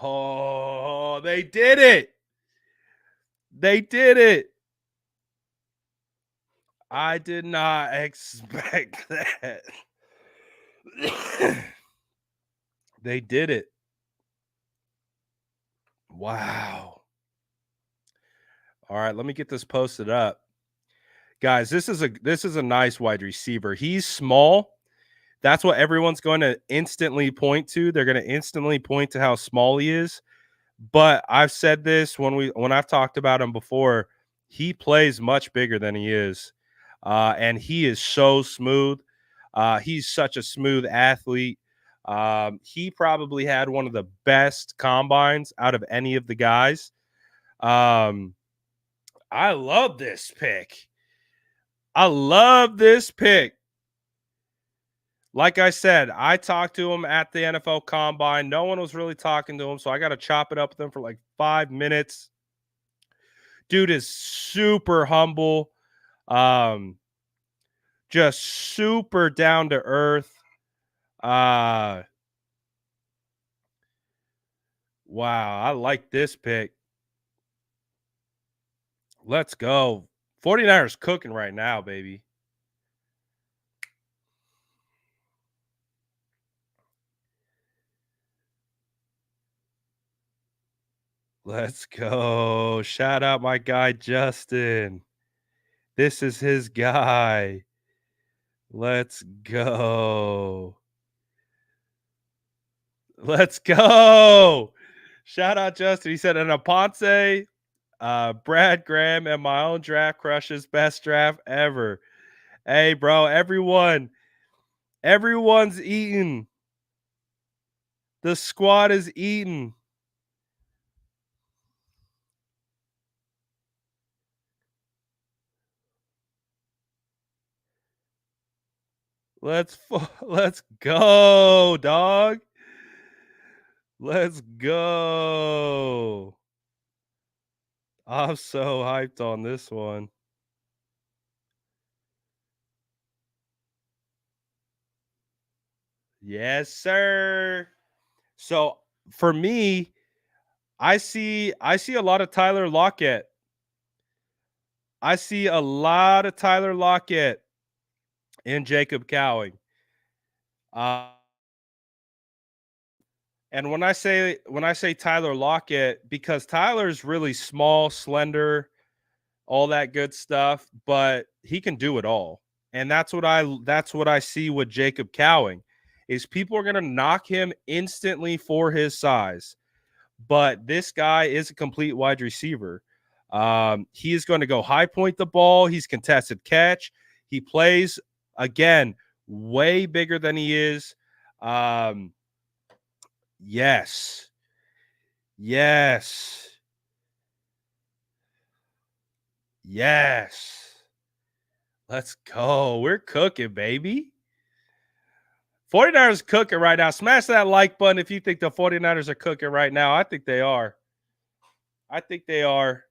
Oh, they did it. They did it. I did not expect that. They did it. Wow. All right, let me get this posted up. Guys, this is a nice wide receiver. He's small. That's what everyone's going to instantly point to. They're going to instantly point to how small he is. But I've said this when I've talked about him before, he plays much bigger than he is. And he is so smooth. He's such a smooth athlete. He probably had one of the best combines out of any of the guys. I love this pick. Like I said, I talked to him at the NFL Combine. No one was really talking to him, so I got to chop it up with him for like 5 minutes. Dude is super humble, just super down to earth. Wow, I like this pick. Let's go. 49ers cooking right now, baby. Let's go. Shout out my guy Justin. This is his guy. Let's go. Let's go. Shout out Justin. He said an Aponte, Brad Graham, and my own draft crushes best draft ever. Hey, bro, everyone's eating. The squad is eating. Let's go, dog. Let's go. I'm so hyped on this one. Yes, sir. So for me, I see a lot of Tyler Lockett. I see a lot of Tyler Lockett and Jacob Cowing. Uh, and when I say Tyler Lockett, because Tyler's really small, slender, all that good stuff, but he can do it all. And that's what I see with Jacob Cowing is people are going to knock him instantly for his size. But this guy is a complete wide receiver. He is going to go high point the ball. He's contested catch. He plays again way bigger than he is. Um, yes, yes, yes. Let's go. We're cooking, baby. 49ers cooking right now. Smash that like button if you think the 49ers are cooking right now. I think they are. I think they are.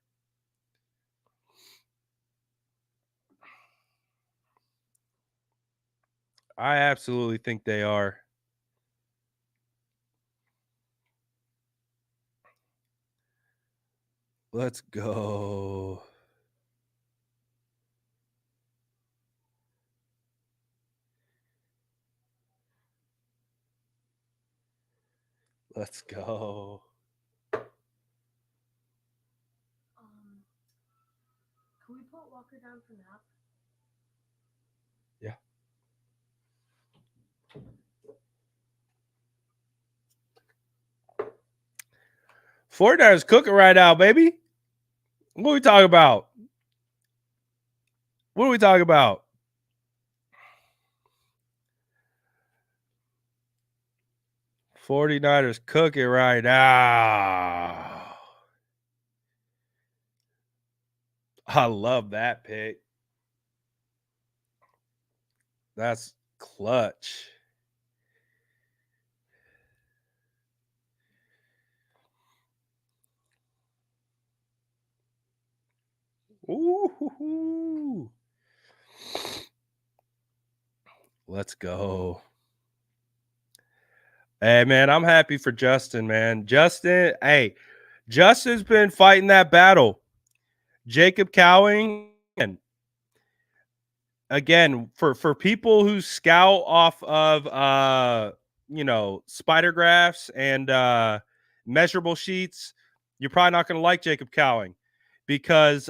I absolutely think they are. Let's go. Let's go. Can we put Walker down for nap? Yeah. Fortnite's cooking right now, baby. What are we talking about? What are we talking about? '49ers cooking right now. I love that pick. That's clutch. Ooh. Let's go. Hey man, I'm happy for Justin, man. Justin's been fighting that battle. Jacob Cowing, and again, for people who scout off of spider graphs and measurable sheets, you're probably not going to like Jacob Cowing because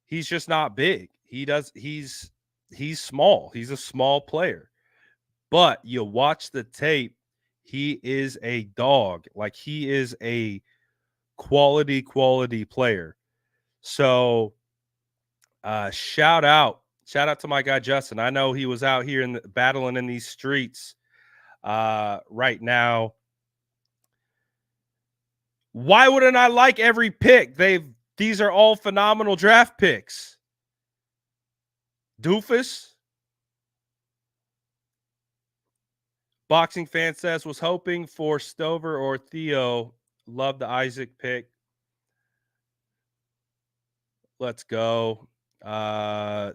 he's just not big. He's small. He's a small player. But you watch the tape, he is a dog. Like he is a quality player. So shout out to my guy Justin. I know he was out here battling in these streets right now. Why wouldn't I like every pick? These are all phenomenal draft picks. Doofus. Boxing fan says was hoping for Stover or Theo. Love the Isaac pick. Let's go. Do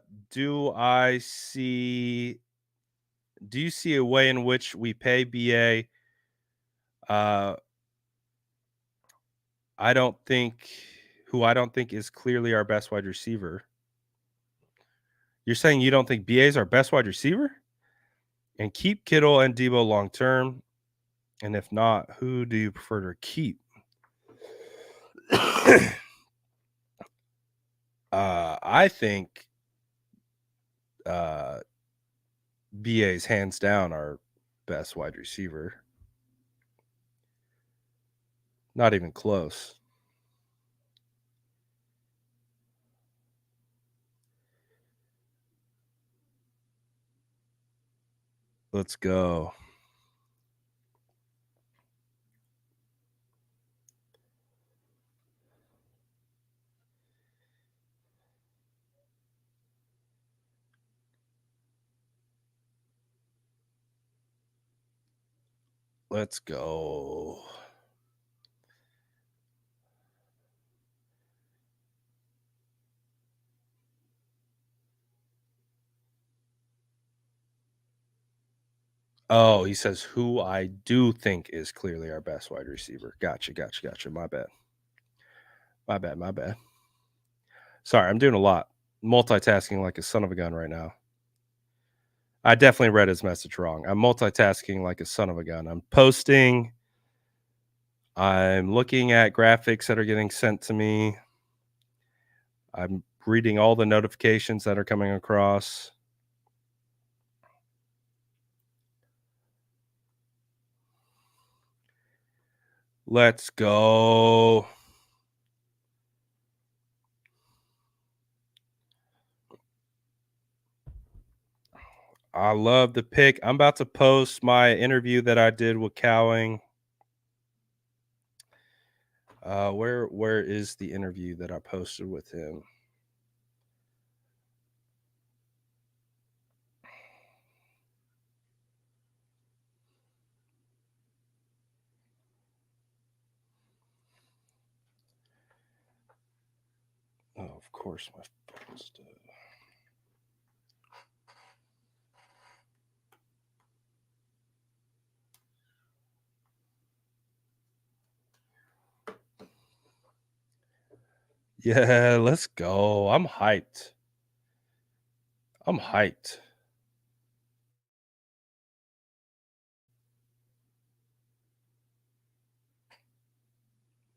you see a way in which we pay BA? I don't think is clearly our best wide receiver. You're saying you don't think BA is our best wide receiver? And keep Kittle and Debo long term. And if not, who do you prefer to keep? I think uh, BA's hands down our best wide receiver. Not even close. Let's go. Let's go. Oh, he says who I do think is clearly our best wide receiver. Gotcha. My bad. My bad. Sorry, I'm doing a lot. Multitasking like a son of a gun right now. I definitely read his message wrong. I'm multitasking like a son of a gun. I'm posting. I'm looking at graphics that are getting sent to me. I'm reading all the notifications that are coming across. Let's go. I love the pick. I'm about to post my interview that I did with Cowing. Where is the interview that I posted with him? Oh, of course, my phone's dead. Yeah, let's go. I'm hyped. I'm hyped.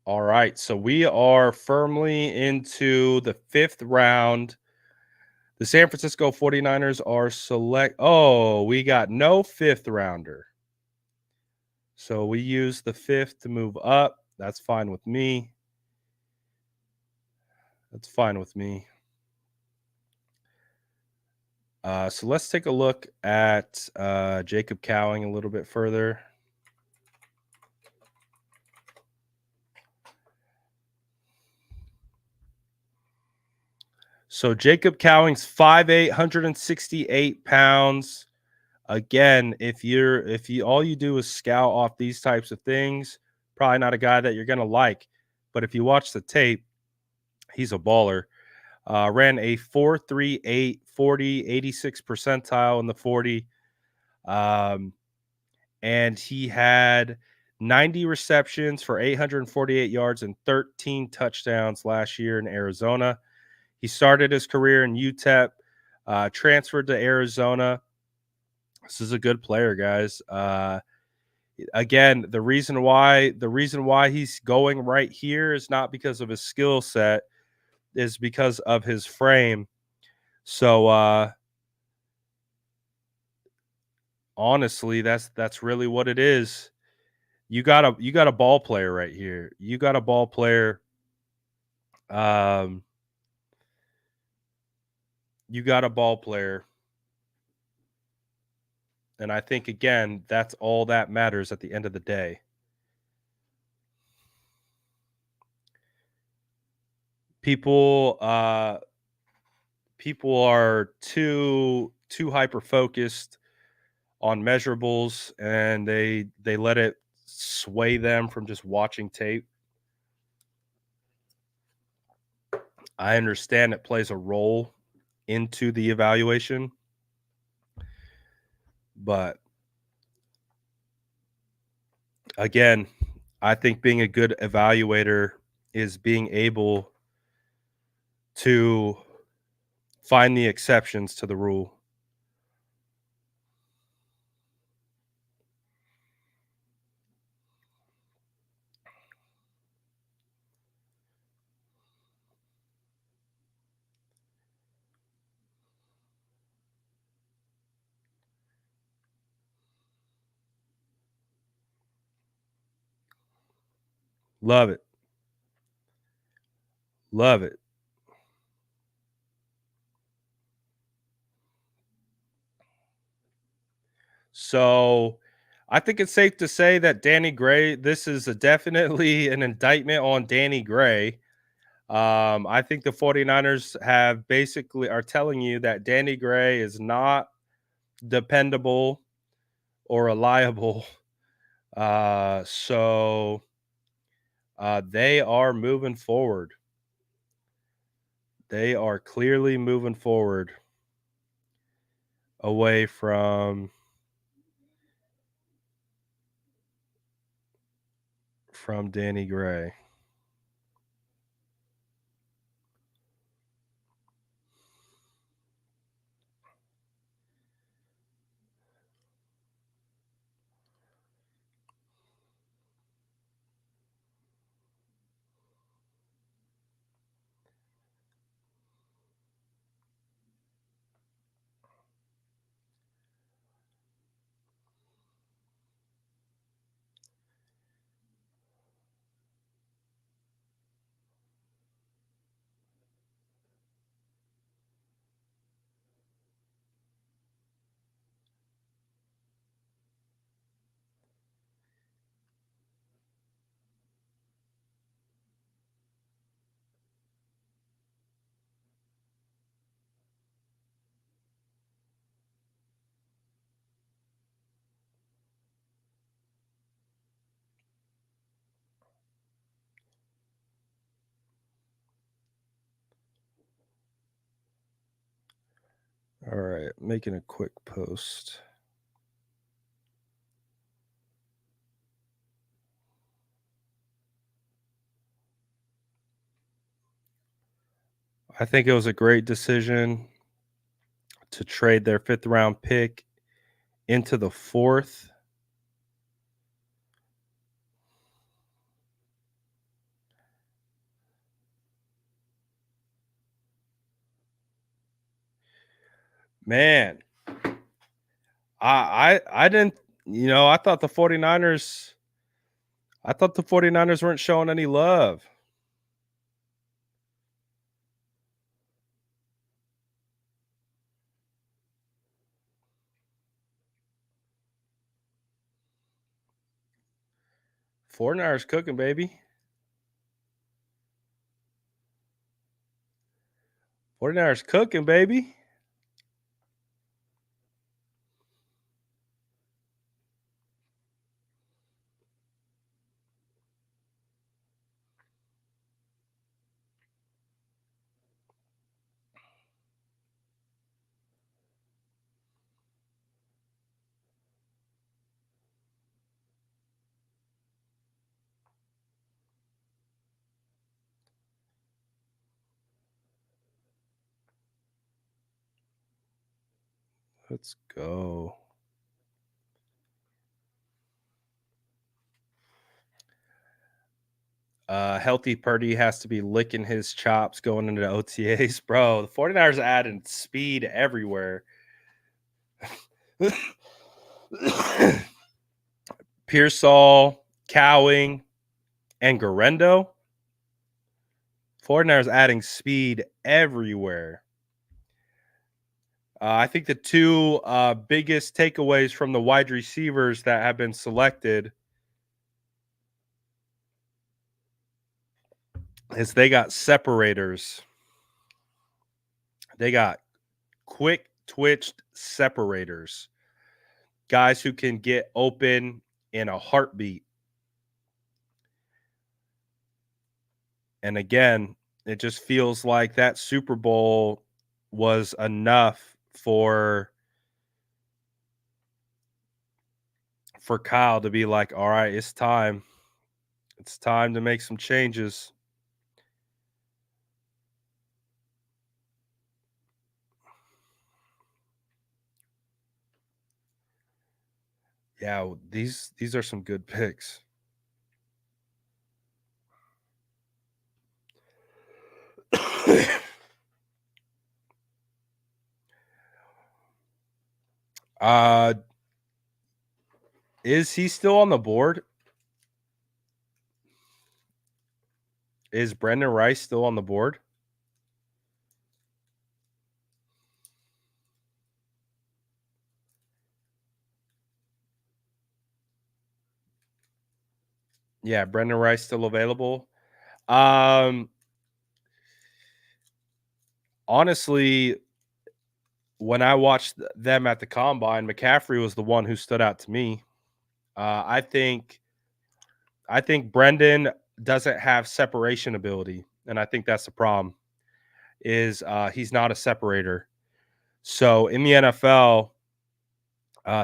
All right, so we are firmly into the 5th round. The San Francisco 49ers are select. Oh, we got no 5th rounder. So we use the 5th to move up. That's fine with me. That's fine with me. So let's take a look at Jacob Cowing a little bit further. So Jacob Cowing's 5'8", 168 pounds. Again, if you all you do is scout off these types of things, probably not a guy that you're gonna like. But if you watch the tape, he's a baller. Ran a 4.38 40 86 percentile in the 40. And he had 90 receptions for 848 yards and 13 touchdowns last year in Arizona. He started his career in UTEP, transferred to Arizona. This is a good player, guys. Again, the reason why he's going right here is not because of his skill set, is because of his frame. So honestly, that's really what it is. You got a ball player right here. You got a ball player. Um, you got a ball player, and I think again that's all that matters at the end of the day. People, people are too hyper focused on measurables, and they let it sway them from just watching tape. I understand it plays a role into the evaluation, but again, I think being a good evaluator is being able to find the exceptions to the rule. Love it. Love it. So I think it's safe to say that Danny Gray, this is definitely an indictment on Danny Gray. I think the 49ers have basically are telling you that Danny Gray is not dependable or reliable. So they are moving forward. They are clearly moving forward away from Danny Gray. All right, making a quick post. I think it was a great decision to trade their 5th round pick into the 4th. Man, I didn't, I thought the 49ers weren't showing any love. 49ers cooking, baby. 49ers cooking, baby. Let's go. Healthy Purdy has to be licking his chops going into the OTAs, bro. The 49ers are adding speed everywhere. Pearsall, Cowing, and Guerendo. 49ers adding speed everywhere. I think the two biggest takeaways from the wide receivers that have been selected is they got separators. They got quick twitched separators, guys who can get open in a heartbeat. And again, it just feels like that Super Bowl was enough for Kyle to be like, all right, it's time. It's time to make some changes. Yeah, these are some good picks. uh is he still on the board? Is Brendan Rice still on the board? Yeah, Brendan Rice still available. Um, honestly, when I watched them at the combine, McCaffrey was the one who stood out to me. I think Brendan doesn't have separation ability, and I think that's the problem. Is he's not a separator. So in the NFL,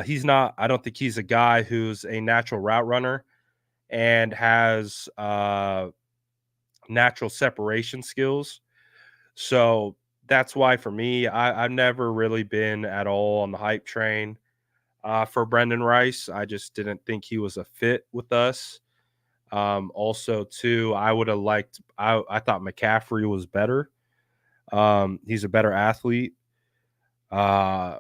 he's not. I don't think he's a guy who's a natural route runner and has natural separation skills. So that's why for me, I've never really been at all on the hype train for Brendan Rice. I just didn't think he was a fit with us. Also, too, I would have liked. I thought McCaffrey was better. He's a better athlete. Uh,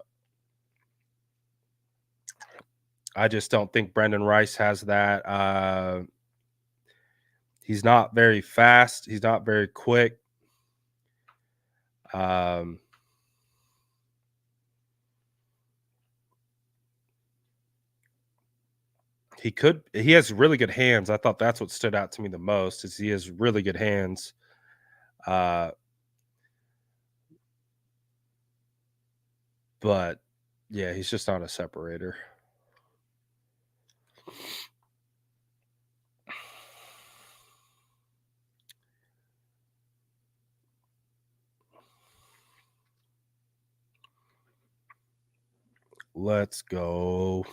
I just don't think Brendan Rice has that. He's not very fast. He's not very quick. Um, he has really good hands. I thought that's what stood out to me the most is he has really good hands. Uh, but yeah, he's just not a separator. Let's go.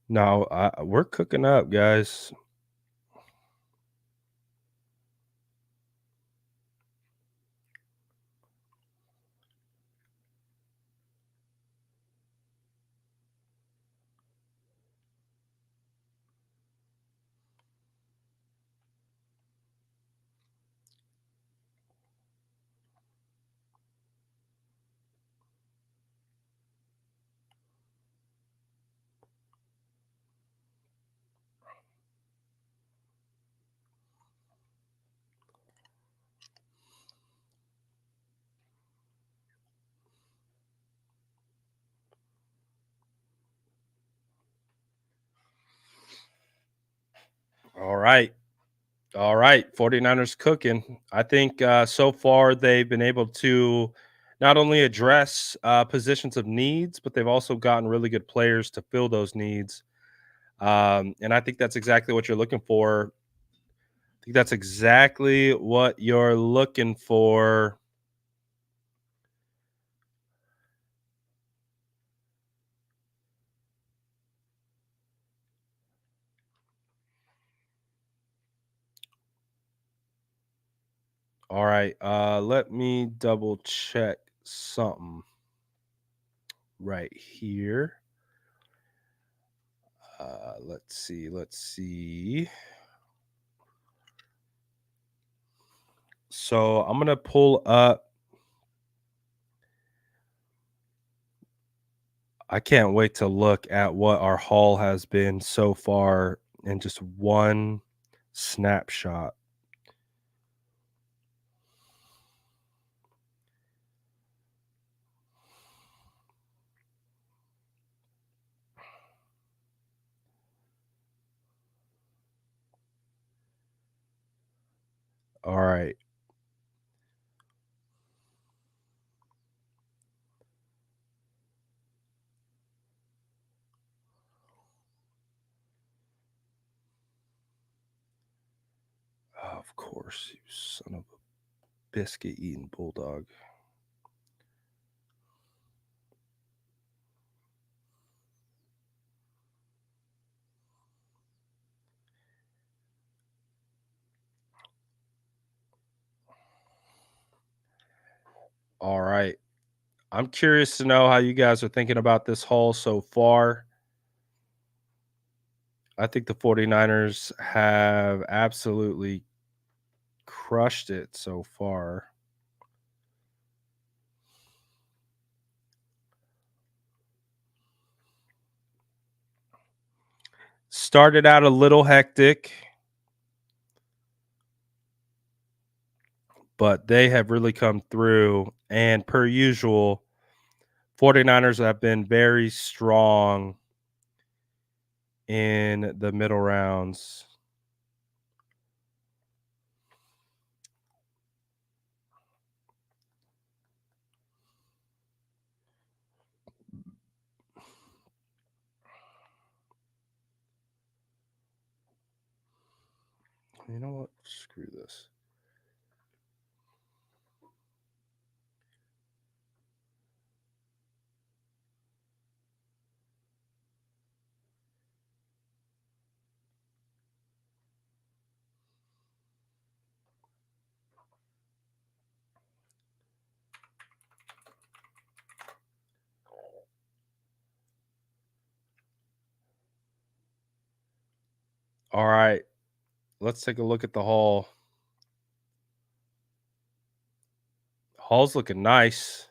No, we're cooking up, guys. All right. All right. 49ers cooking. I think so far they've been able to not only address positions of needs, but they've also gotten really good players to fill those needs. And I think that's exactly what you're looking for. I think that's exactly what you're looking for. All right. Let me double check something right here. Let's see. Let's see. So I'm gonna pull up. I can't wait to look at what our haul has been so far in just one snapshot. All right. Of course, you son of a biscuit eating bulldog. All right. I'm curious to know how you guys are thinking about this haul so far. I think the 49ers have absolutely crushed it so far. Started out a little hectic, but they have really come through. And per usual, 49ers have been very strong in the middle rounds. You know what? Screw this. All right. Let's take a look at the haul. Haul's looking nice.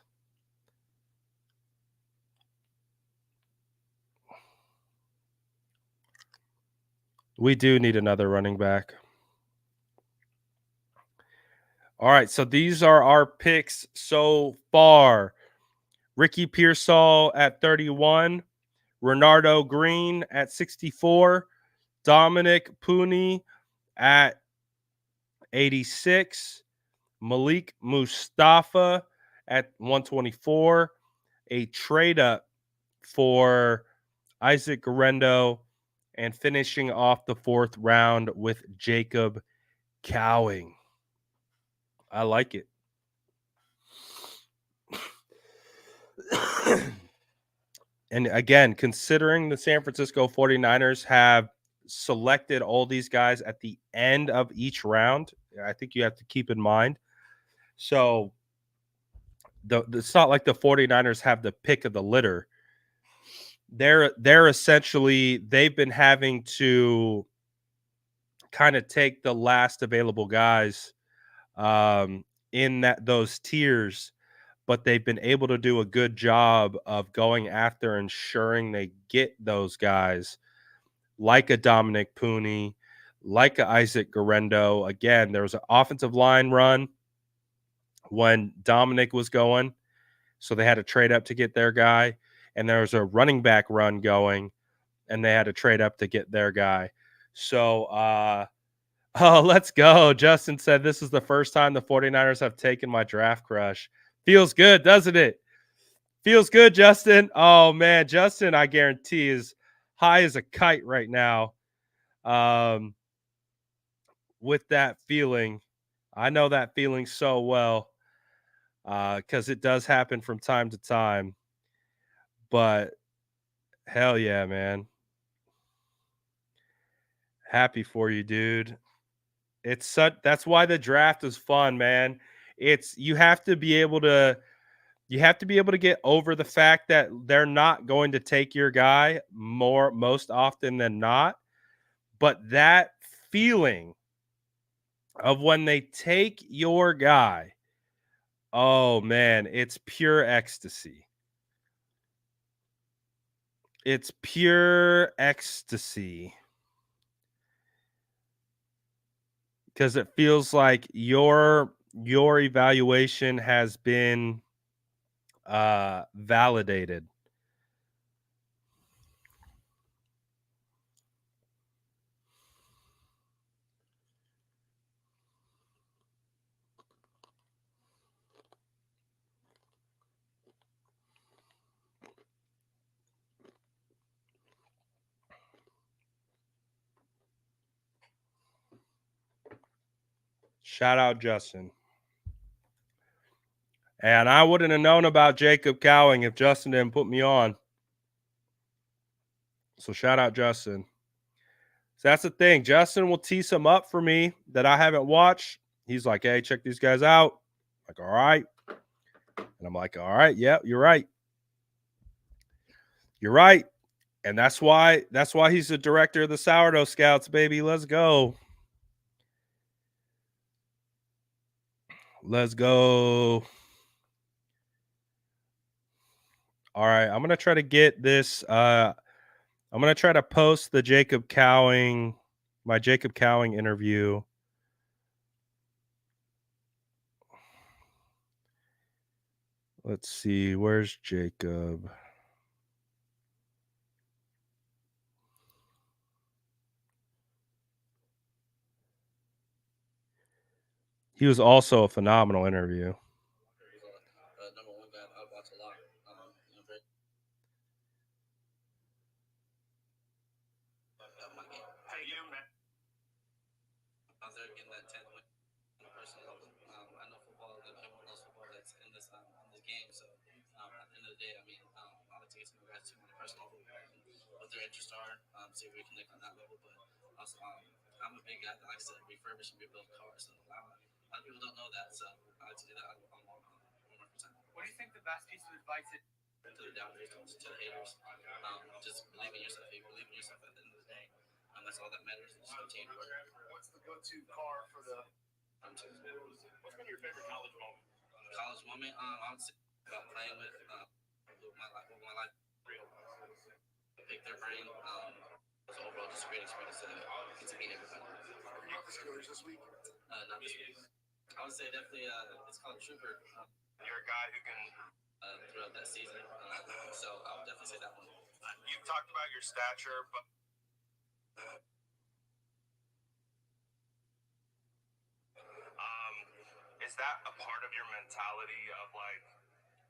We do need another running back. All right, so these are our picks so far. Ricky Pearsall at 31, Renardo Green at 64, Dominic Pooney at 86, Malik Mustapha at 124, a trade up for Isaac Guerendo, and finishing off the fourth round with Jacob Cowing. I like it. And again, considering the San Francisco 49ers have selected all these guys at the end of each round, I think you have to keep in mind. So it's not like the 49ers have the pick of the litter. They're essentially, they've been having to kind of take the last available guys in those tiers, but they've been able to do a good job of going after ensuring they get those guys like a Dominic Pooney, like a Isaac Guerendo. Again, there was an offensive line run when Dominic was going, so they had to trade up to get their guy. And there was a running back run going, and they had to trade up to get their guy. So, oh, let's go. Justin said this is the first time the 49ers have taken my draft crush. Feels good, doesn't it? Feels good, Justin. Oh, man. Justin, I guarantee, is high as a kite right now. With that feeling. I know that feeling so well because it does happen from time to time. But hell yeah, man. Happy for you, dude. It's such, that's why the draft is fun, man. It's, you have to be able to get over the fact that they're not going to take your guy most often than not. But that feeling of when they take your guy, oh man, it's pure ecstasy. It's pure ecstasy. Because it feels like your evaluation has been validated. Shout out Justin. And I wouldn't have known about Jacob Cowing if Justin didn't put me on. So shout out Justin. So that's the thing. Justin will tee some up for me that I haven't watched. He's like, hey, check these guys out. Like, all right. And I'm like, all right, yeah, you're right. You're right. And that's why he's the director of the Sourdough Scouts, baby. Let's go. Let's go. All right, I'm gonna try to get this. I'm gonna try to post the my Jacob Cowing interview. Let's see, where's Jacob? He was also a phenomenal interview. Number one guy I watch a lot. My game. Hey, you man. Out there getting that 10th win. Personally, I know football. Everyone knows football that's in this game. So at the end of the day, I mean, I like to get some guys to my personal level, what their interests are, see if we can connect on that level. But also, I'm a big guy that likes to refurbish and rebuild cars. So a lot of people don't know that. So I like to do that on more time. What do you think the best piece of advice is? To the downers, to the haters. Just believe in yourself. If you believe in yourself at the end of the day, that's all that matters. Just continue to work. What's the go-to car for the? What's been your favorite college moment? College moment, I would say about playing with my life. Pick their brain. It was overall just a great experience to get to meet everybody. Are you the Steelers this week? Not this week. I would say definitely. It's called Trooper. You're a guy who can throughout that season. So I would definitely say that one. You've talked about your stature, but is that a part of your mentality of like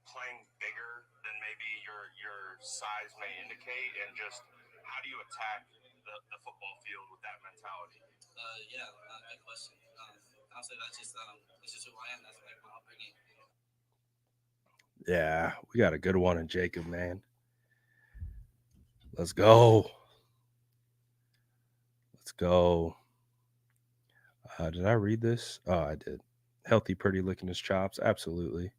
playing bigger than maybe your size may indicate, and just how do you attack the football field with that mentality? Yeah, good question. I'll say that's just who I am. That's like my upbringing. Yeah, we got a good one in Jacob, man. Let's go. Let's go. Did I read this? Oh, I did. Healthy, pretty, licking his chops. Absolutely.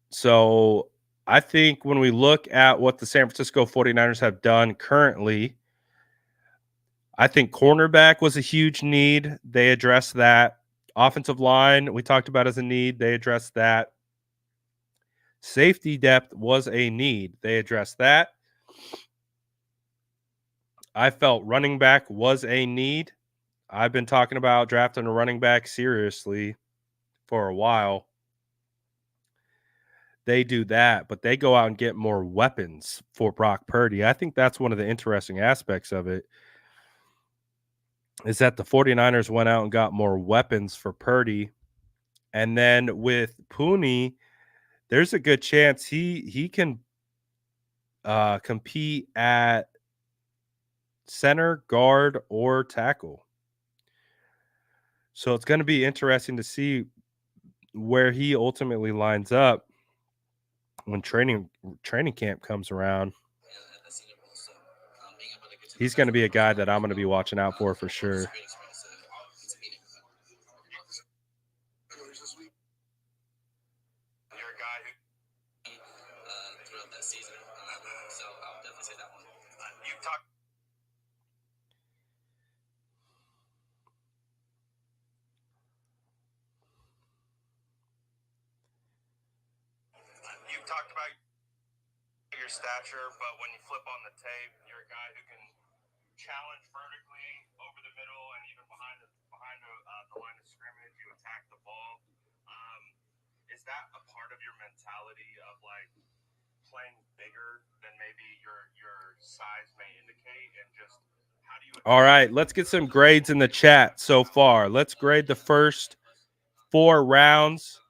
So I think when we look at what the San Francisco 49ers have done currently, I think cornerback was a huge need. They addressed that. Offensive line, we talked about as a need. They addressed that. Safety depth was a need. They addressed that. I felt running back was a need. I've been talking about drafting a running back seriously for a while. They do that, but they go out and get more weapons for Brock Purdy. I think that's one of the interesting aspects of it is that the 49ers went out and got more weapons for Purdy. And then with Pooney, there's a good chance he can compete at center, guard, or tackle. So it's going to be interesting to see where he ultimately lines up when training camp comes around. He's going to be a guy that I'm going to be watching out for sure. Throughout that season. So I would definitely say that one. You've talked about your stature, but when you flip on the tape, you're a guy who can challenge vertically over the middle and even behind the line of scrimmage. You attack the ball. Is that a part of your mentality of like playing bigger than maybe your size may indicate, and just how do you? All right, let's get some grades in the chat so far. Let's grade the first 4 rounds.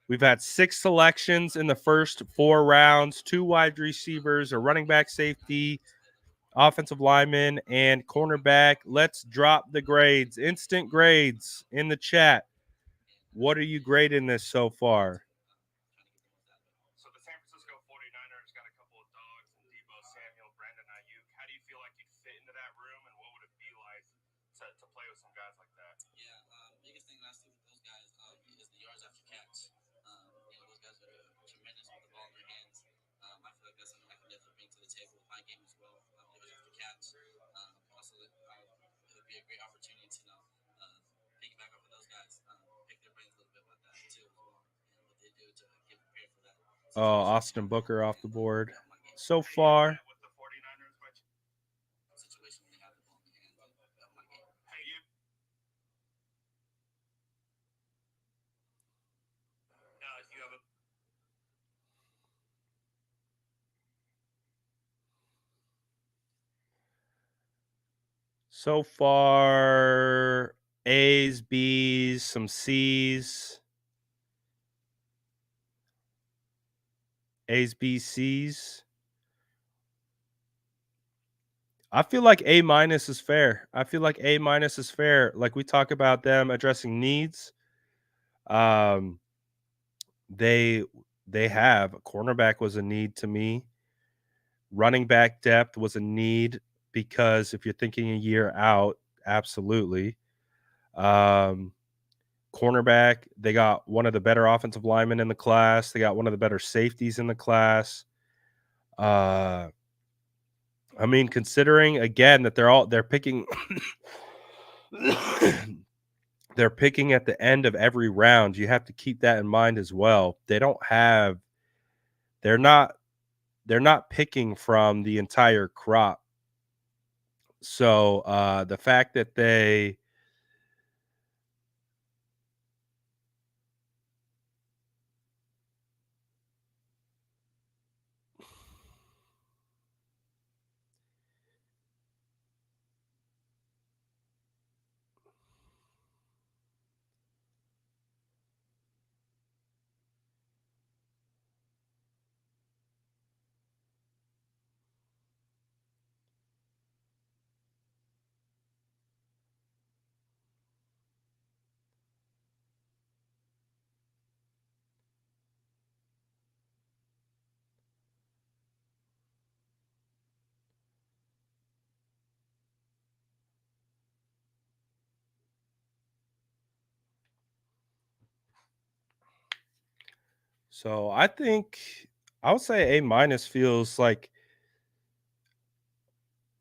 We've had 6 selections in the first 4 rounds, 2 wide receivers, a running back, safety, offensive lineman, and cornerback. Let's drop the grades. Instant grades in the chat. What are you grading this so far? So the San Francisco 49ers got a couple of dogs, and Debo Samuel, Brandon Ayuk. How do you feel like you fit into that room, and what would it be like to play with some guys like that? Yeah, biggest thing last 2 my game as well. It was off the catch. Also, it would be a great opportunity to piggyback off of those guys, pick their brains a little bit about that too as well, and what they do to get prepared for that Oh, situation. Austin Booker off the board. My game So far, situation when they have the ball in their hands and my game. You have a so far, A's, B's, some C's. A's, B's, C's. I feel like A minus is fair. I feel like A minus is fair. Like we talk about them addressing needs. They have a cornerback was a need to me. Running back depth was a need because if you're thinking a year out, absolutely. Cornerback, they got one of the better offensive linemen in the class. They got one of the better safeties in the class. I mean, considering again that they're picking they're picking at the end of every round, you have to keep that in mind as well. They're not picking from the entire crop. So the fact that they so I think I would say A minus feels like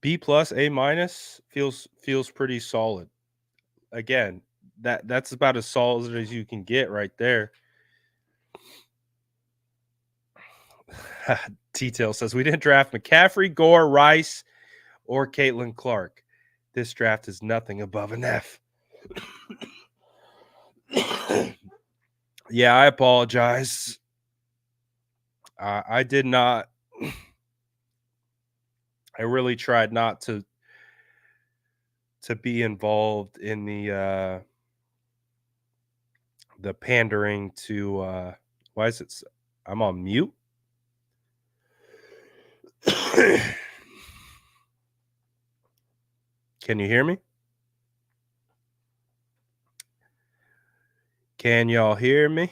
B plus A minus feels pretty solid. Again, that's about as solid as you can get right there. T-Tail says we didn't draft McCaffrey, Gore, Rice, or Caitlin Clark. This draft is nothing above an F. Yeah, I apologize. I did not. I really tried not to be involved in the pandering to. Why is it? I'm on mute. Can you hear me? Can y'all hear me?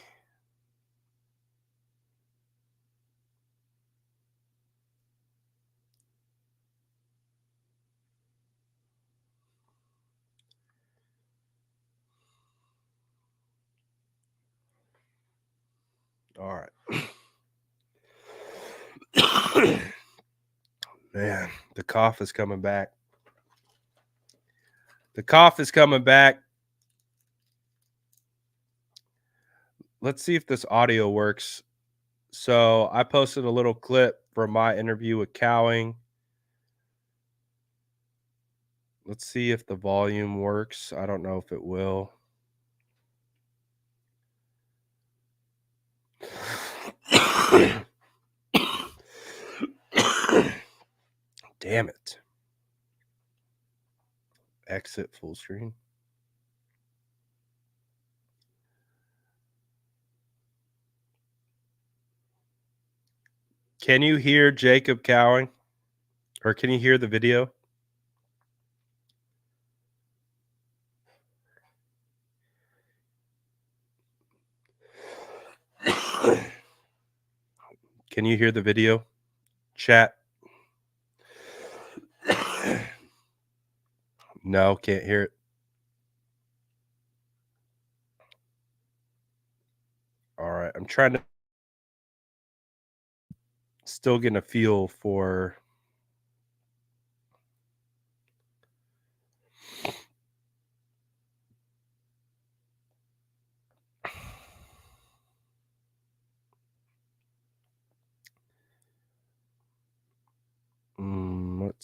All right. Man, the cough is coming back. The cough is coming back. Let's see if this audio works. So I posted a little clip from my interview with Cowing. Let's see if the volume works. I don't know if it will. Damn it. Exit full screen. Can you hear Jacob Cowing? Or can you hear the video? Can you hear the video? Chat. No, can't hear it. All right. I'm still getting a feel for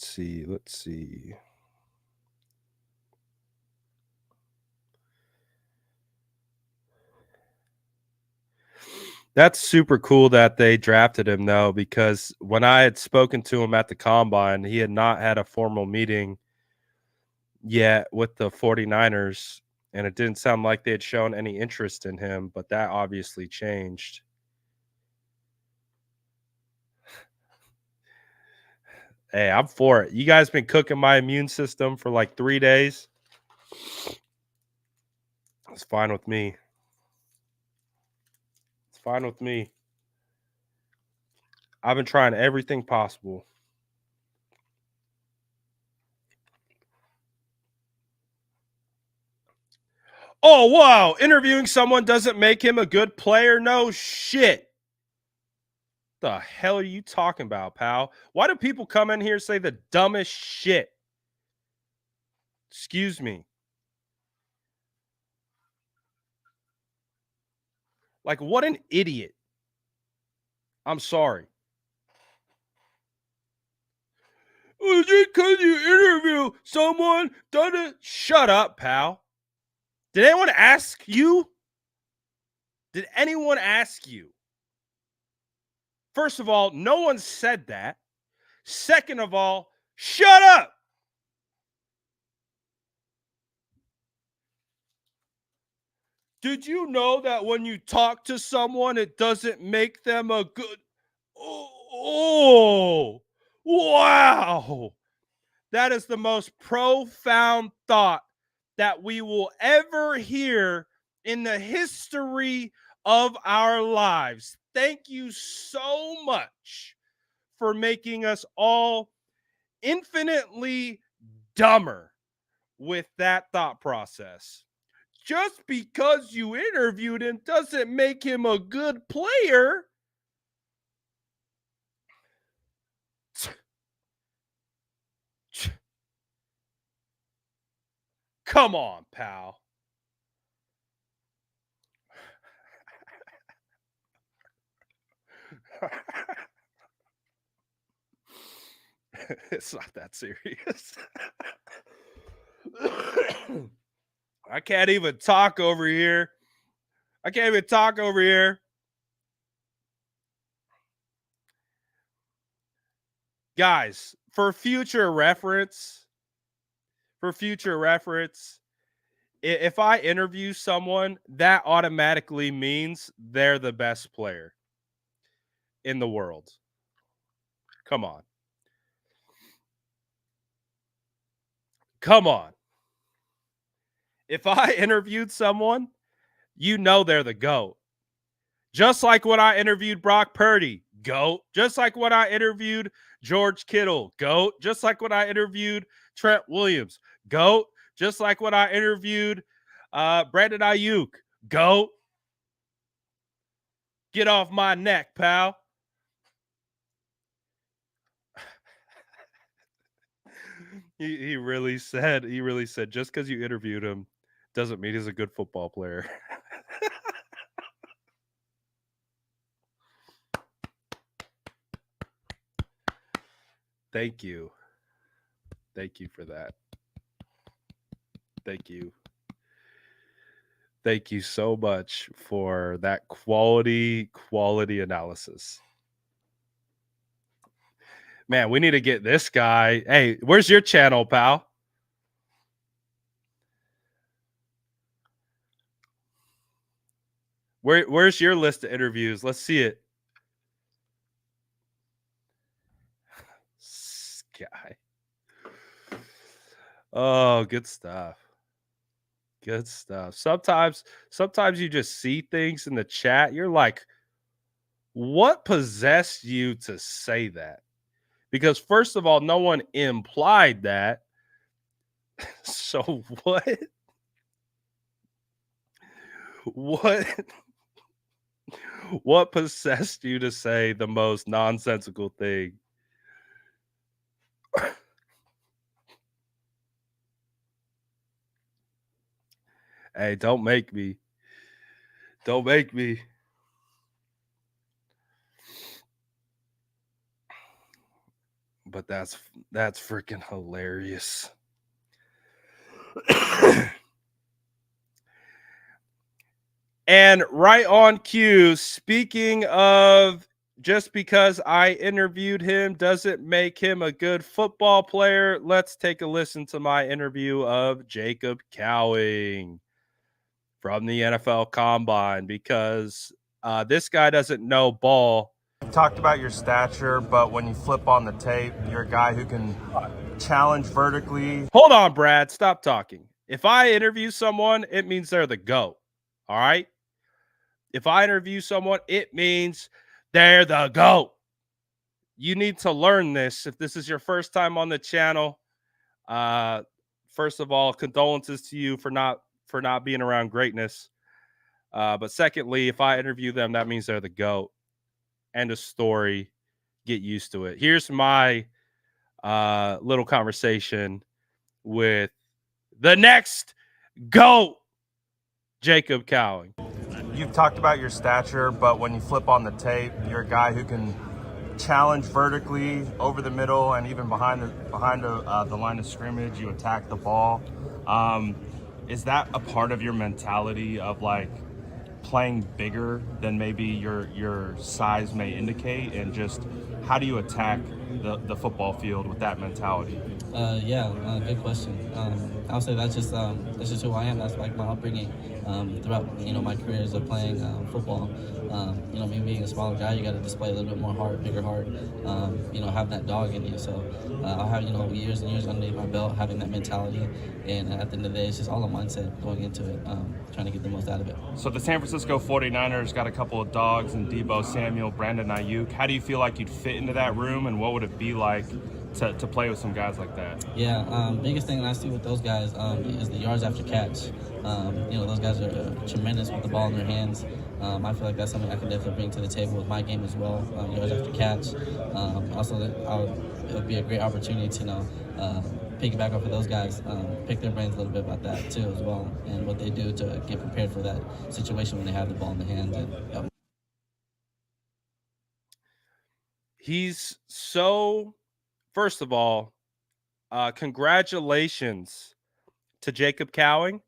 see. Let's see. That's super cool that they drafted him, though, because when I had spoken to him at the combine, he had not had a formal meeting yet with the 49ers, and it didn't sound like they had shown any interest in him, but that obviously changed. Hey, I'm for it. You guys been cooking my immune system for like 3 days. It's fine with me. It's fine with me. I've been trying everything possible. Oh, wow. Interviewing someone doesn't make him a good player? No shit. The hell are you talking about, pal? Why do people come in here and say the dumbest shit? Excuse me. Like, what an idiot. I'm sorry. Oh, just because you interview someone doesn't. Shut up, pal. Did anyone ask you? Did anyone ask you? First of all, no one said that. Second of all, shut up. Did you know that when you talk to someone, it doesn't make them a good. Oh, wow. That is the most profound thought that we will ever hear in the history of our lives. Thank you so much for making us all infinitely dumber with that thought process. Just because you interviewed him doesn't make him a good player. Come on, pal. It's not that serious. I can't even talk over here. I can't even talk over here. Guys, for future reference, if I interview someone, that automatically means they're the best player in the world. Come on. Come on. If I interviewed someone, you know they're the GOAT. Just like when I interviewed Brock Purdy, GOAT. Just like when I interviewed George Kittle, GOAT. Just like when I interviewed Trent Williams, GOAT. Just like when I interviewed Brandon Ayuk, GOAT. Get off my neck, pal. He really said, just because you interviewed him doesn't mean he's a good football player. Thank you. Thank you for that. Thank you. Thank you so much for that quality analysis. Man, we need to get this guy. Hey, where's your channel, pal? Where's your list of interviews? Let's see it. This guy. Oh, good stuff. Good stuff. Sometimes you just see things in the chat. You're like, what possessed you to say that? Because first of all, no one implied that. So what? What? What possessed you to say the most nonsensical thing? Hey, don't make me. Don't make me. but that's freaking hilarious. And right on cue, speaking of just because I interviewed him doesn't make him a good football player, let's take a listen to my interview of Jacob Cowing from the NFL Combine, because this guy doesn't know ball. You talked about your stature, but when you flip on the tape, you're a guy who can challenge vertically. Hold on, Brad. Stop talking. If I interview someone, it means they're the GOAT. All right? If I interview someone, it means they're the GOAT. You need to learn this. If this is your first time on the channel, first of all, condolences to you for not being around greatness. But secondly, if I interview them, that means they're the GOAT. End of story. Get used to it. Here's my little conversation with the next GOAT, Jacob Cowing. You've talked about your stature, but when you flip on the tape, you're a guy who can challenge vertically over the middle and even behind the line of scrimmage. You attack the ball. Is that a part of your mentality of like playing bigger than maybe your size may indicate, and just how do you attack the football field with that mentality? Good question. I would say that's just who I am. That's like my upbringing throughout my careers of playing football. Me being a smaller guy, you got to display a little bit more heart, bigger heart. Have that dog in you. So I'll have years and years underneath my belt, having that mentality. And at the end of the day, it's just all a mindset going into it, trying to get the most out of it. So the San Francisco 49ers got a couple of dogs in Deebo Samuel, Brandon Ayuk. How do you feel like you'd fit into that room, and what would it be like to play with some guys like that? Biggest thing that I see with those guys is the yards after catch. Those guys are tremendous with the ball in their hands. I feel like that's something I can definitely bring to the table with my game as well. Yards after catch. It would be a great opportunity to piggyback off of those guys, pick their brains a little bit about that too as well, and what they do to get prepared for that situation when they have the ball in the hands. He's so, first of all, congratulations to Jacob Cowing.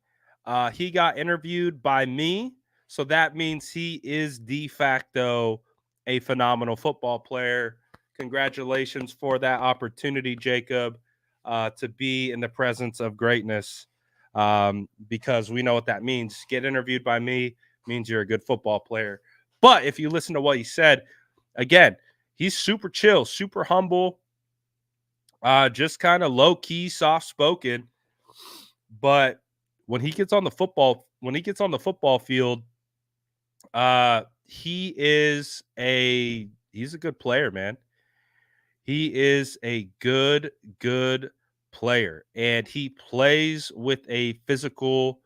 He got interviewed by me, so that means he is de facto a phenomenal football player. Congratulations for that opportunity, Jacob, to be in the presence of greatness, because we know what that means. Get interviewed by me means you're a good football player. But if you listen to what he said, again, he's super chill, super humble, just kind of low key, soft spoken. But when he gets on the football field, he's a good player, man. He is a good player, and he plays with a physical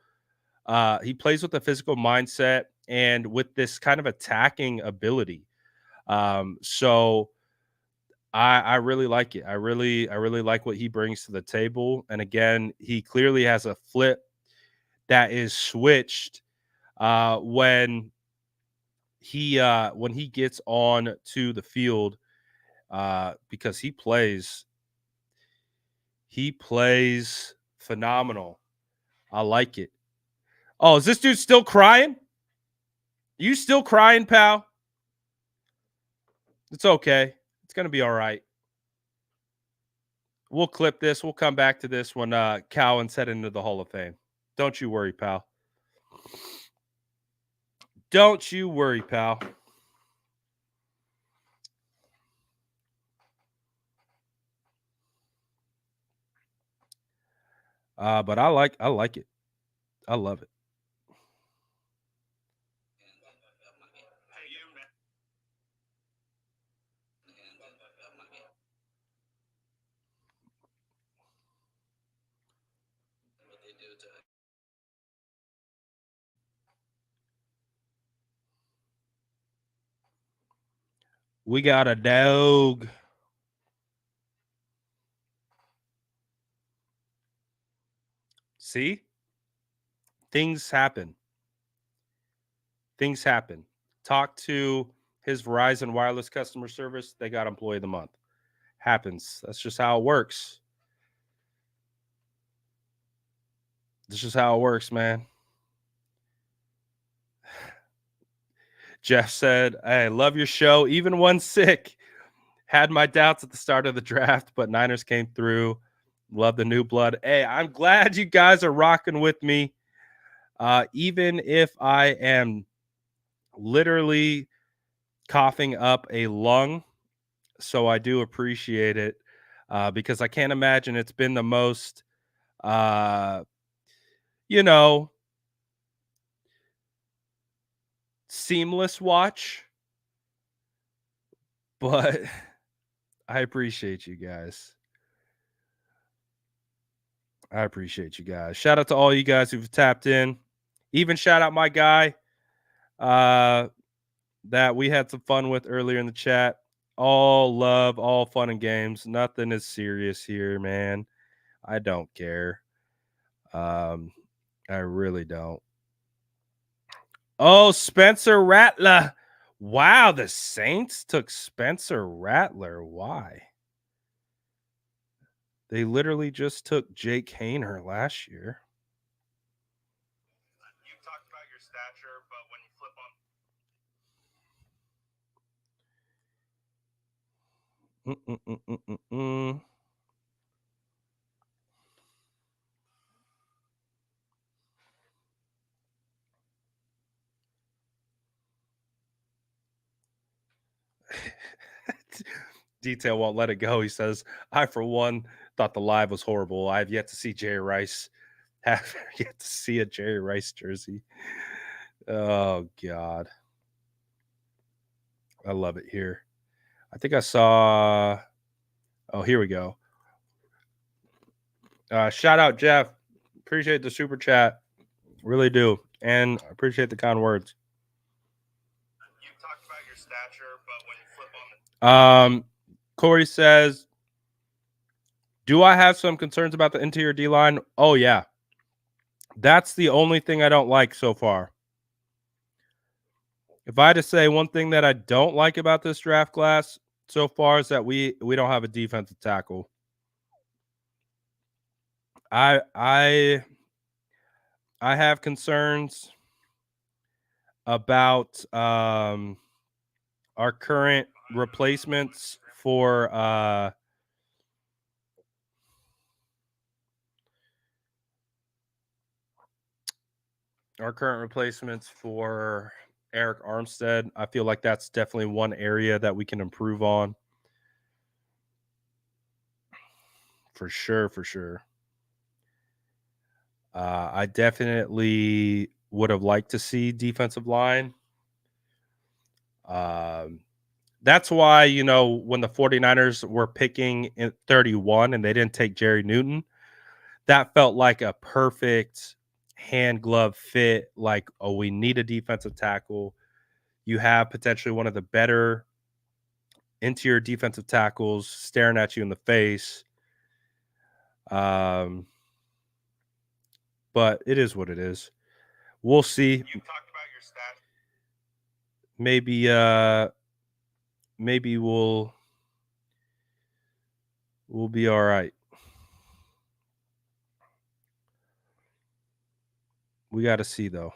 mindset and with this kind of attacking ability. So I really like it. I really like what he brings to the table. And again, he clearly has a flip that is switched when he gets on to the field, because he plays phenomenal. I like it. Oh, is this dude still crying? You still crying, pal? It's okay. It's going to be all right. We'll clip this. We'll come back to this when Cowing's heading into the Hall of Fame. Don't you worry, pal. Don't you worry, pal. But I like it. I love it. We got a dog. See? Things happen. Things happen. Talk to his Verizon wireless customer service. They got employee of the month. happens. That's just how it works. This is how it works, man. Jeff said, "I love your show, even when sick. Had my doubts at the start of the draft, but Niners came through. Love the new blood. Hey, I'm glad you guys are rocking with me. Even if I am literally coughing up a lung, so I do appreciate it because I can't imagine it's been the most, uh, you know, seamless watch, but I appreciate you guys. I appreciate you guys. Shout out to all you guys who've tapped in. Even shout out my guy that we had some fun with earlier in the chat. All love, all fun and games. Nothing is serious here, man. I don't care. I really don't. Oh, Spencer Rattler. Wow, the Saints took Spencer Rattler. Why? They literally just took Jake Hayner last year. You talked about your stature, but when you flip on. Detail won't let it go. He says, I, for one, thought the live was horrible. I've yet to see Jerry Rice. Have yet to see a Jerry Rice jersey. Oh, God. I love it here. I think I saw. Oh, here we go. Shout out, Jeff. Appreciate the super chat. Really do. And appreciate the kind words. You talked about your stature, but when you flip on. Corey says, do I have some concerns about the interior D line? Oh, yeah. That's the only thing I don't like so far. If I had to say one thing that I don't like about this draft class so far is that we don't have a defensive tackle. I have concerns about our current replacements for Eric Armstead. I feel like that's definitely one area that we can improve on. For sure. I definitely would have liked to see defensive line. That's why, when the 49ers were picking in 31 and they didn't take Jerry Newton, that felt like a perfect hand glove fit. Like, oh, we need a defensive tackle. You have potentially one of the better interior defensive tackles staring at you in the face. But it is what it is. We'll see. You talked about your stature. Maybe we'll be all right. We got to see, though.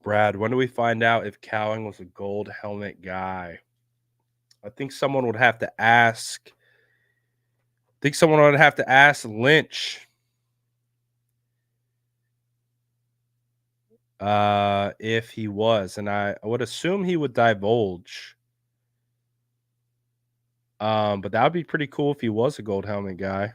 Brad, when do we find out if Cowing was a gold helmet guy? I think someone would have to ask. Lynch. If he was, and I would assume he would divulge. But that would be pretty cool if he was a gold helmet guy.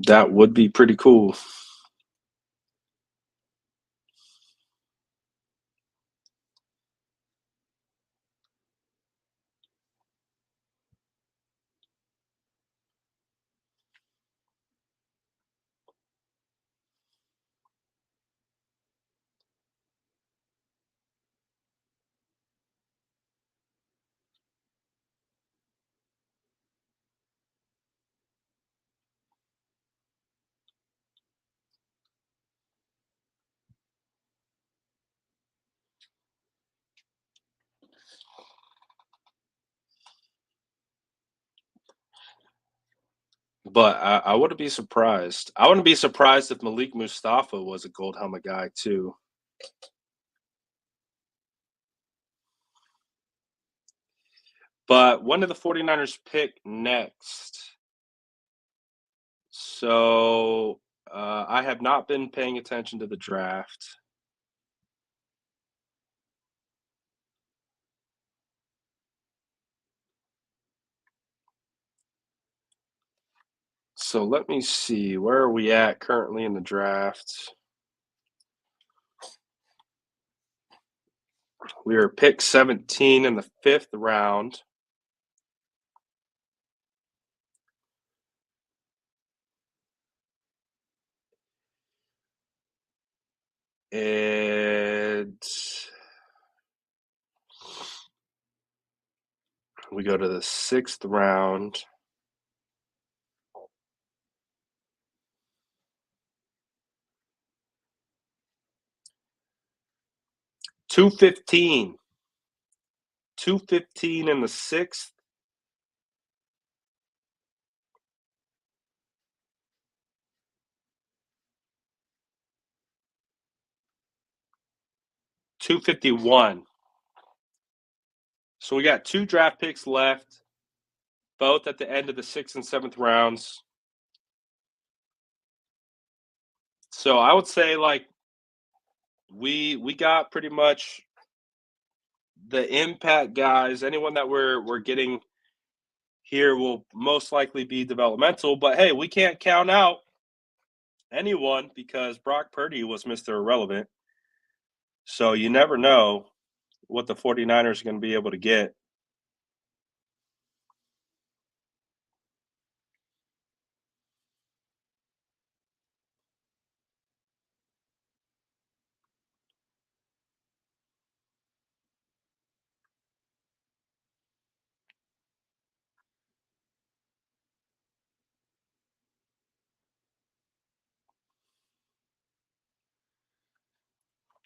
That would be pretty cool. But I wouldn't be surprised. I wouldn't be surprised if Malik Mustapha was a gold helmet guy too. But when did the 49ers pick next? So I have not been paying attention to the draft. So let me see. Where are we at currently in the draft? We are pick 17 in the 5th round. And we go to the 6th round. $215 in the 6th. $251. So we got 2 draft picks left, both at the end of the 6th and 7th rounds. So I would say like we got pretty much the impact guys. Anyone that we're getting here will most likely be developmental. But hey, we can't count out anyone because Brock Purdy was Mr. Irrelevant. So you never know what the 49ers are going to be able to get.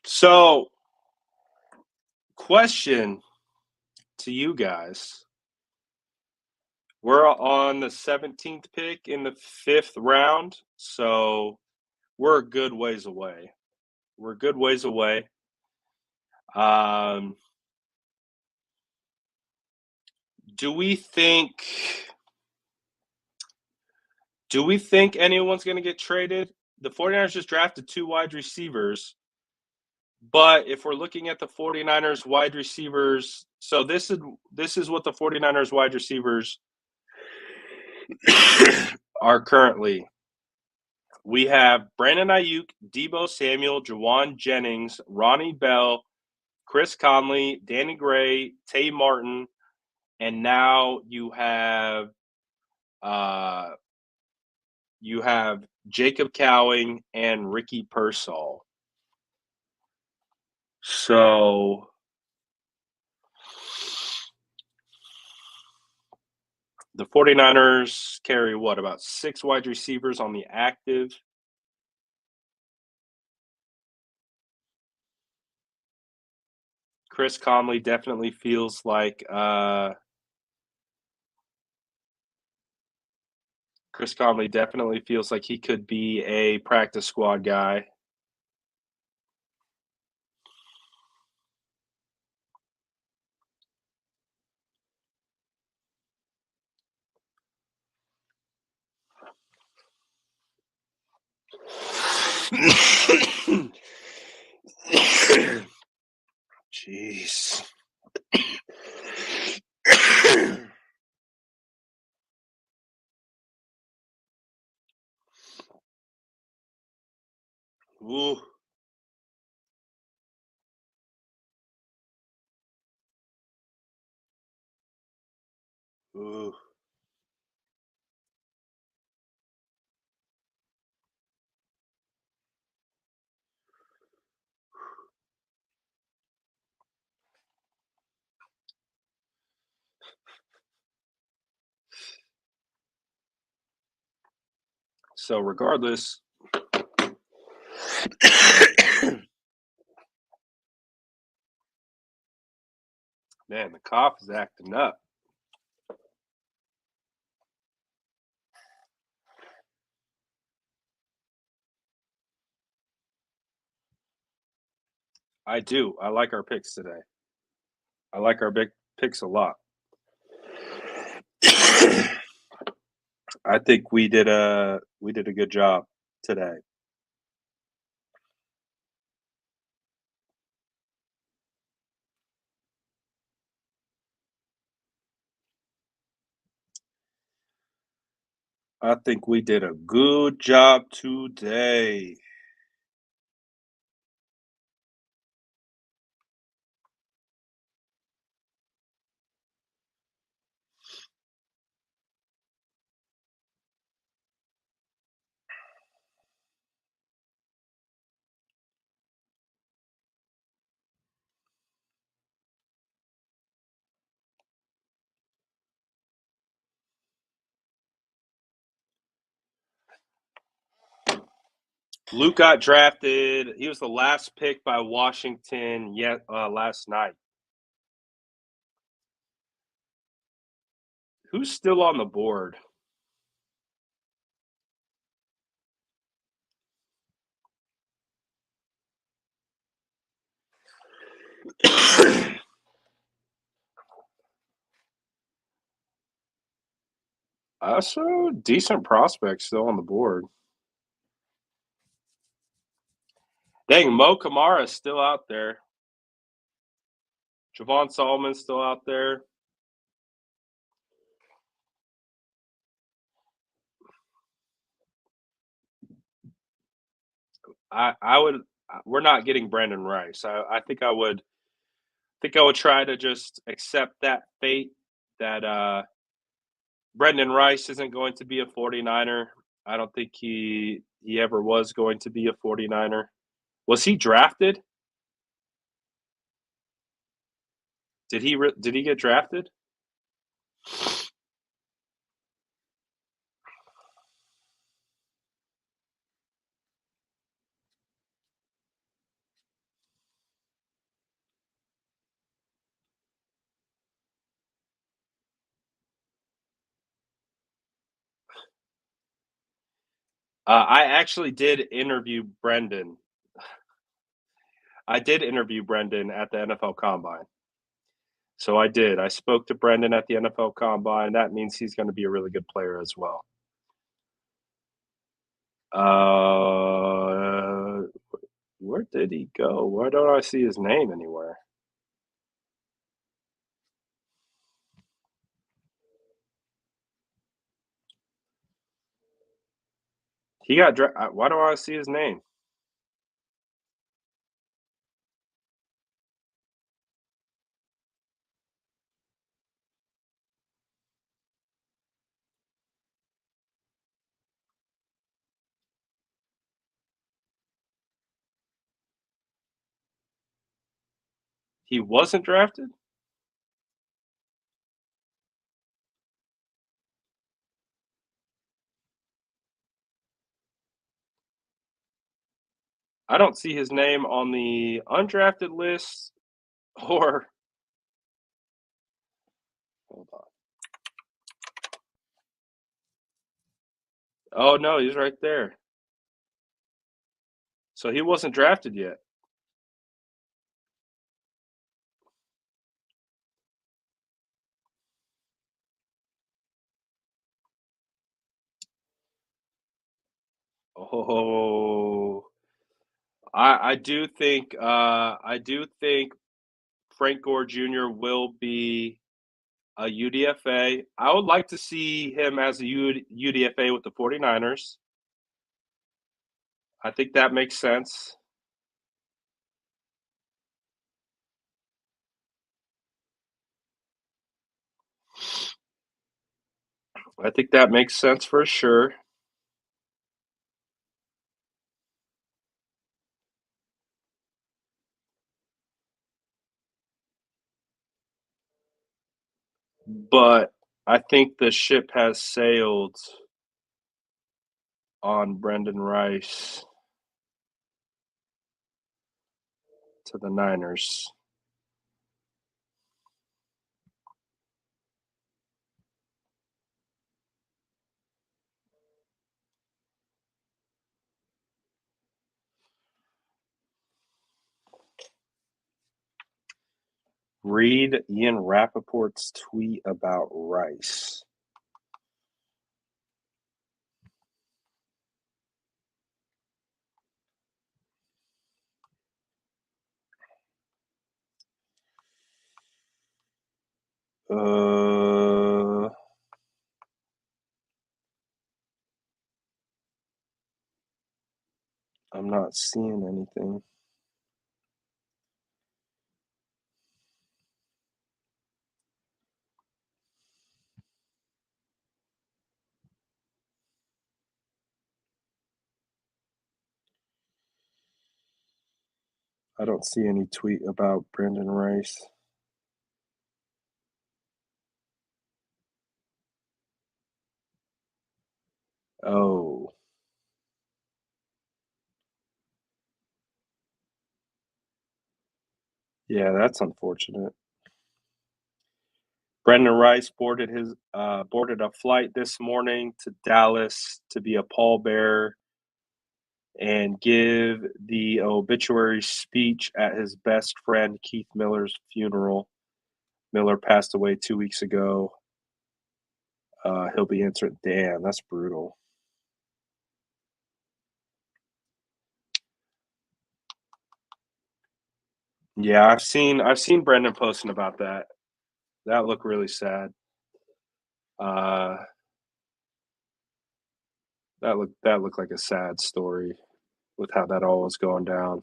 So, question to you guys. We're on the 17th pick in the 5th round, so we're a good ways away. We're a good ways away. Do we think anyone's going to get traded? The 49ers just drafted 2 wide receivers. But if we're looking at the 49ers wide receivers, so this is what the 49ers wide receivers are currently. We have Brandon Ayuk, Deebo Samuel, Jawan Jennings, Ronnie Bell, Chris Conley, Danny Gray, Tay Martin, and now you have Jacob Cowing and Ricky Pearsall. So the 49ers carry about 6 wide receivers on the active. Chris Conley definitely feels like he could be a practice squad guy. Jeez. Ooh. Ooh. So regardless, man, the cough is acting up. I do. I like our picks today. I like our big picks a lot. I think we did a good job today. I think we did a good job today. Luke got drafted. He was the last pick by Washington last night. Who's still on the board? Also, decent prospects still on the board. Dang, Mo Kamara's still out there. Javon Solomon's still out there. I would. We're not getting Brandon Rice. I think I would try to just accept that fate that Brendan Rice isn't going to be a 49er. I don't think he ever was going to be a 49er. Was he drafted? Did he get drafted? I actually did interview Brendan. I did interview Brendan at the NFL Combine. So I did. I spoke to Brendan at the NFL Combine. That means he's going to be a really good player as well. Where did he go? Why don't I see his name anywhere? He got why don't I see his name? He wasn't drafted? I don't see his name on the undrafted list or hold on. Oh no, he's right there. So he wasn't drafted yet. Oh, I do think Frank Gore Jr. will be a UDFA. I would like to see him as a UDFA with the 49ers. I think that makes sense. I think that makes sense for sure. But I think the ship has sailed on Brendan Rice to the Niners. Read Ian Rappaport's tweet about Rice. I'm not seeing anything. I don't see any tweet about Brendan Rice. Oh. Yeah, that's unfortunate. Brendan Rice boarded a flight this morning to Dallas to be a pallbearer and give the obituary speech at his best friend Keith Miller's funeral. Miller passed away 2 weeks ago. He'll be answering. Damn, that's brutal. Yeah, I've seen Brendan posting about that. That looked really sad. That looked like a sad story with how that all was going down.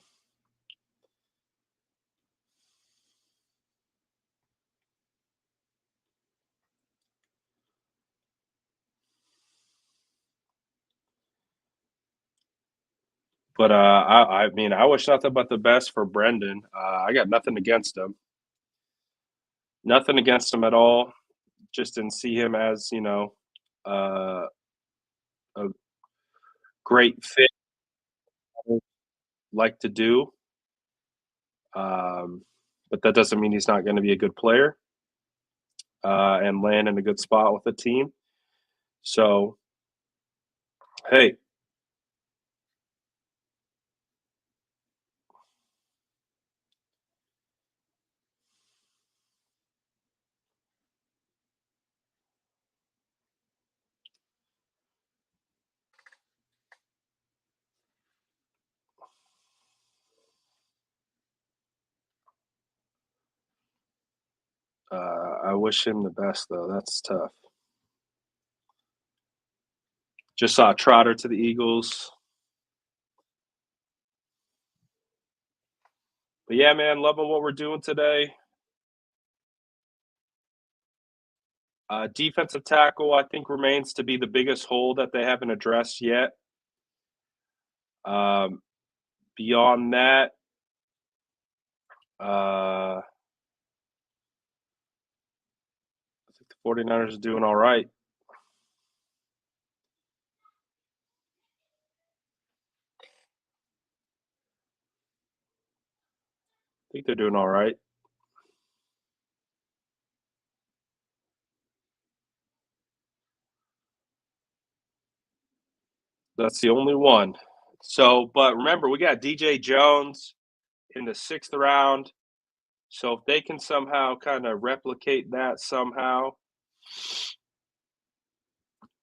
But I mean, I wish nothing but the best for Brendan. I got nothing against him. Nothing against him at all. Just didn't see him as a great fit. Like to do, but that doesn't mean he's not going to be a good player and land in a good spot with the team. So, hey, I wish him the best, though. That's tough. Just saw Trotter to the Eagles. But yeah, man, loving what we're doing today. Defensive tackle, I think, remains to be the biggest hole that they haven't addressed yet. Beyond that, I think the 49ers are doing all right. I think they're doing all right. That's the only one. So, but remember, we got DJ Jones in the 6th round. So if they can somehow kind of replicate that somehow,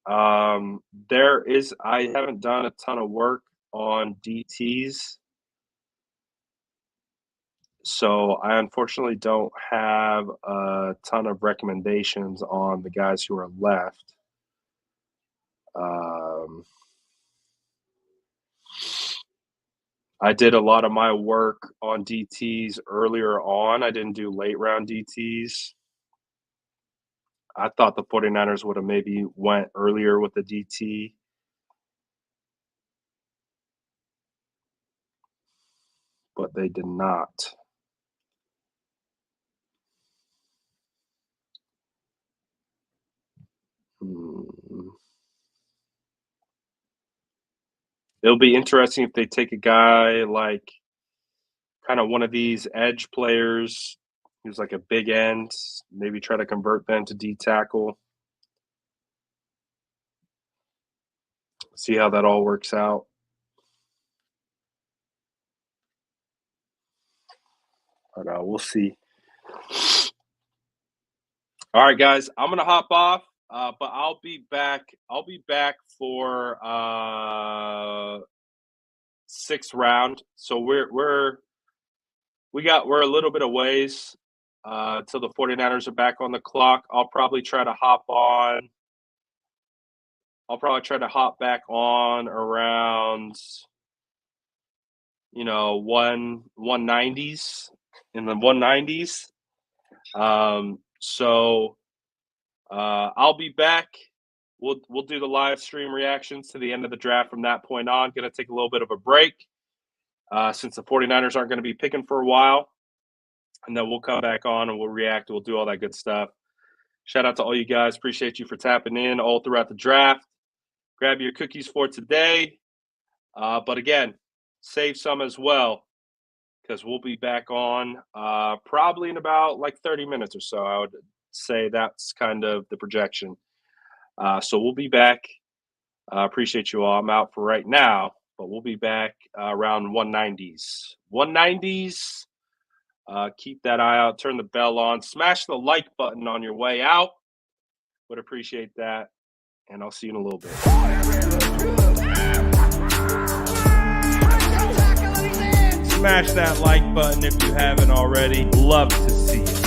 I haven't done a ton of work on DTs. So I unfortunately don't have a ton of recommendations on the guys who are left. I did a lot of my work on DTs earlier on. I didn't do late round DTs. I thought the 49ers would have maybe went earlier with the DT. But they did not. It'll be interesting if they take a guy like kind of one of these edge players who's like a big end, maybe try to convert them to D tackle. See how that all works out. But we'll see. All right, guys, I'm gonna hop off, but I'll be back. I'll be back for 6th round. So we're a little bit of ways till the 49ers are back on the clock. I'll probably try to hop back on around 190s, in the 190s. So I'll be back. We'll do the live stream reactions to the end of the draft from that point on. Going to take a little bit of a break since the 49ers aren't going to be picking for a while. And then we'll come back on and we'll react. We'll do all that good stuff. Shout out to all you guys. Appreciate you for tapping in all throughout the draft. Grab your cookies for today. But again, save some as well, because we'll be back on probably in about like 30 minutes or so. I would say that's kind of the projection. So we'll be back. Appreciate you all. I'm out for right now, but we'll be back around 190s. 190s. Keep that eye out. Turn the bell on. Smash the like button on your way out. Would appreciate that. And I'll see you in a little bit. Smash that like button if you haven't already. Love to see it.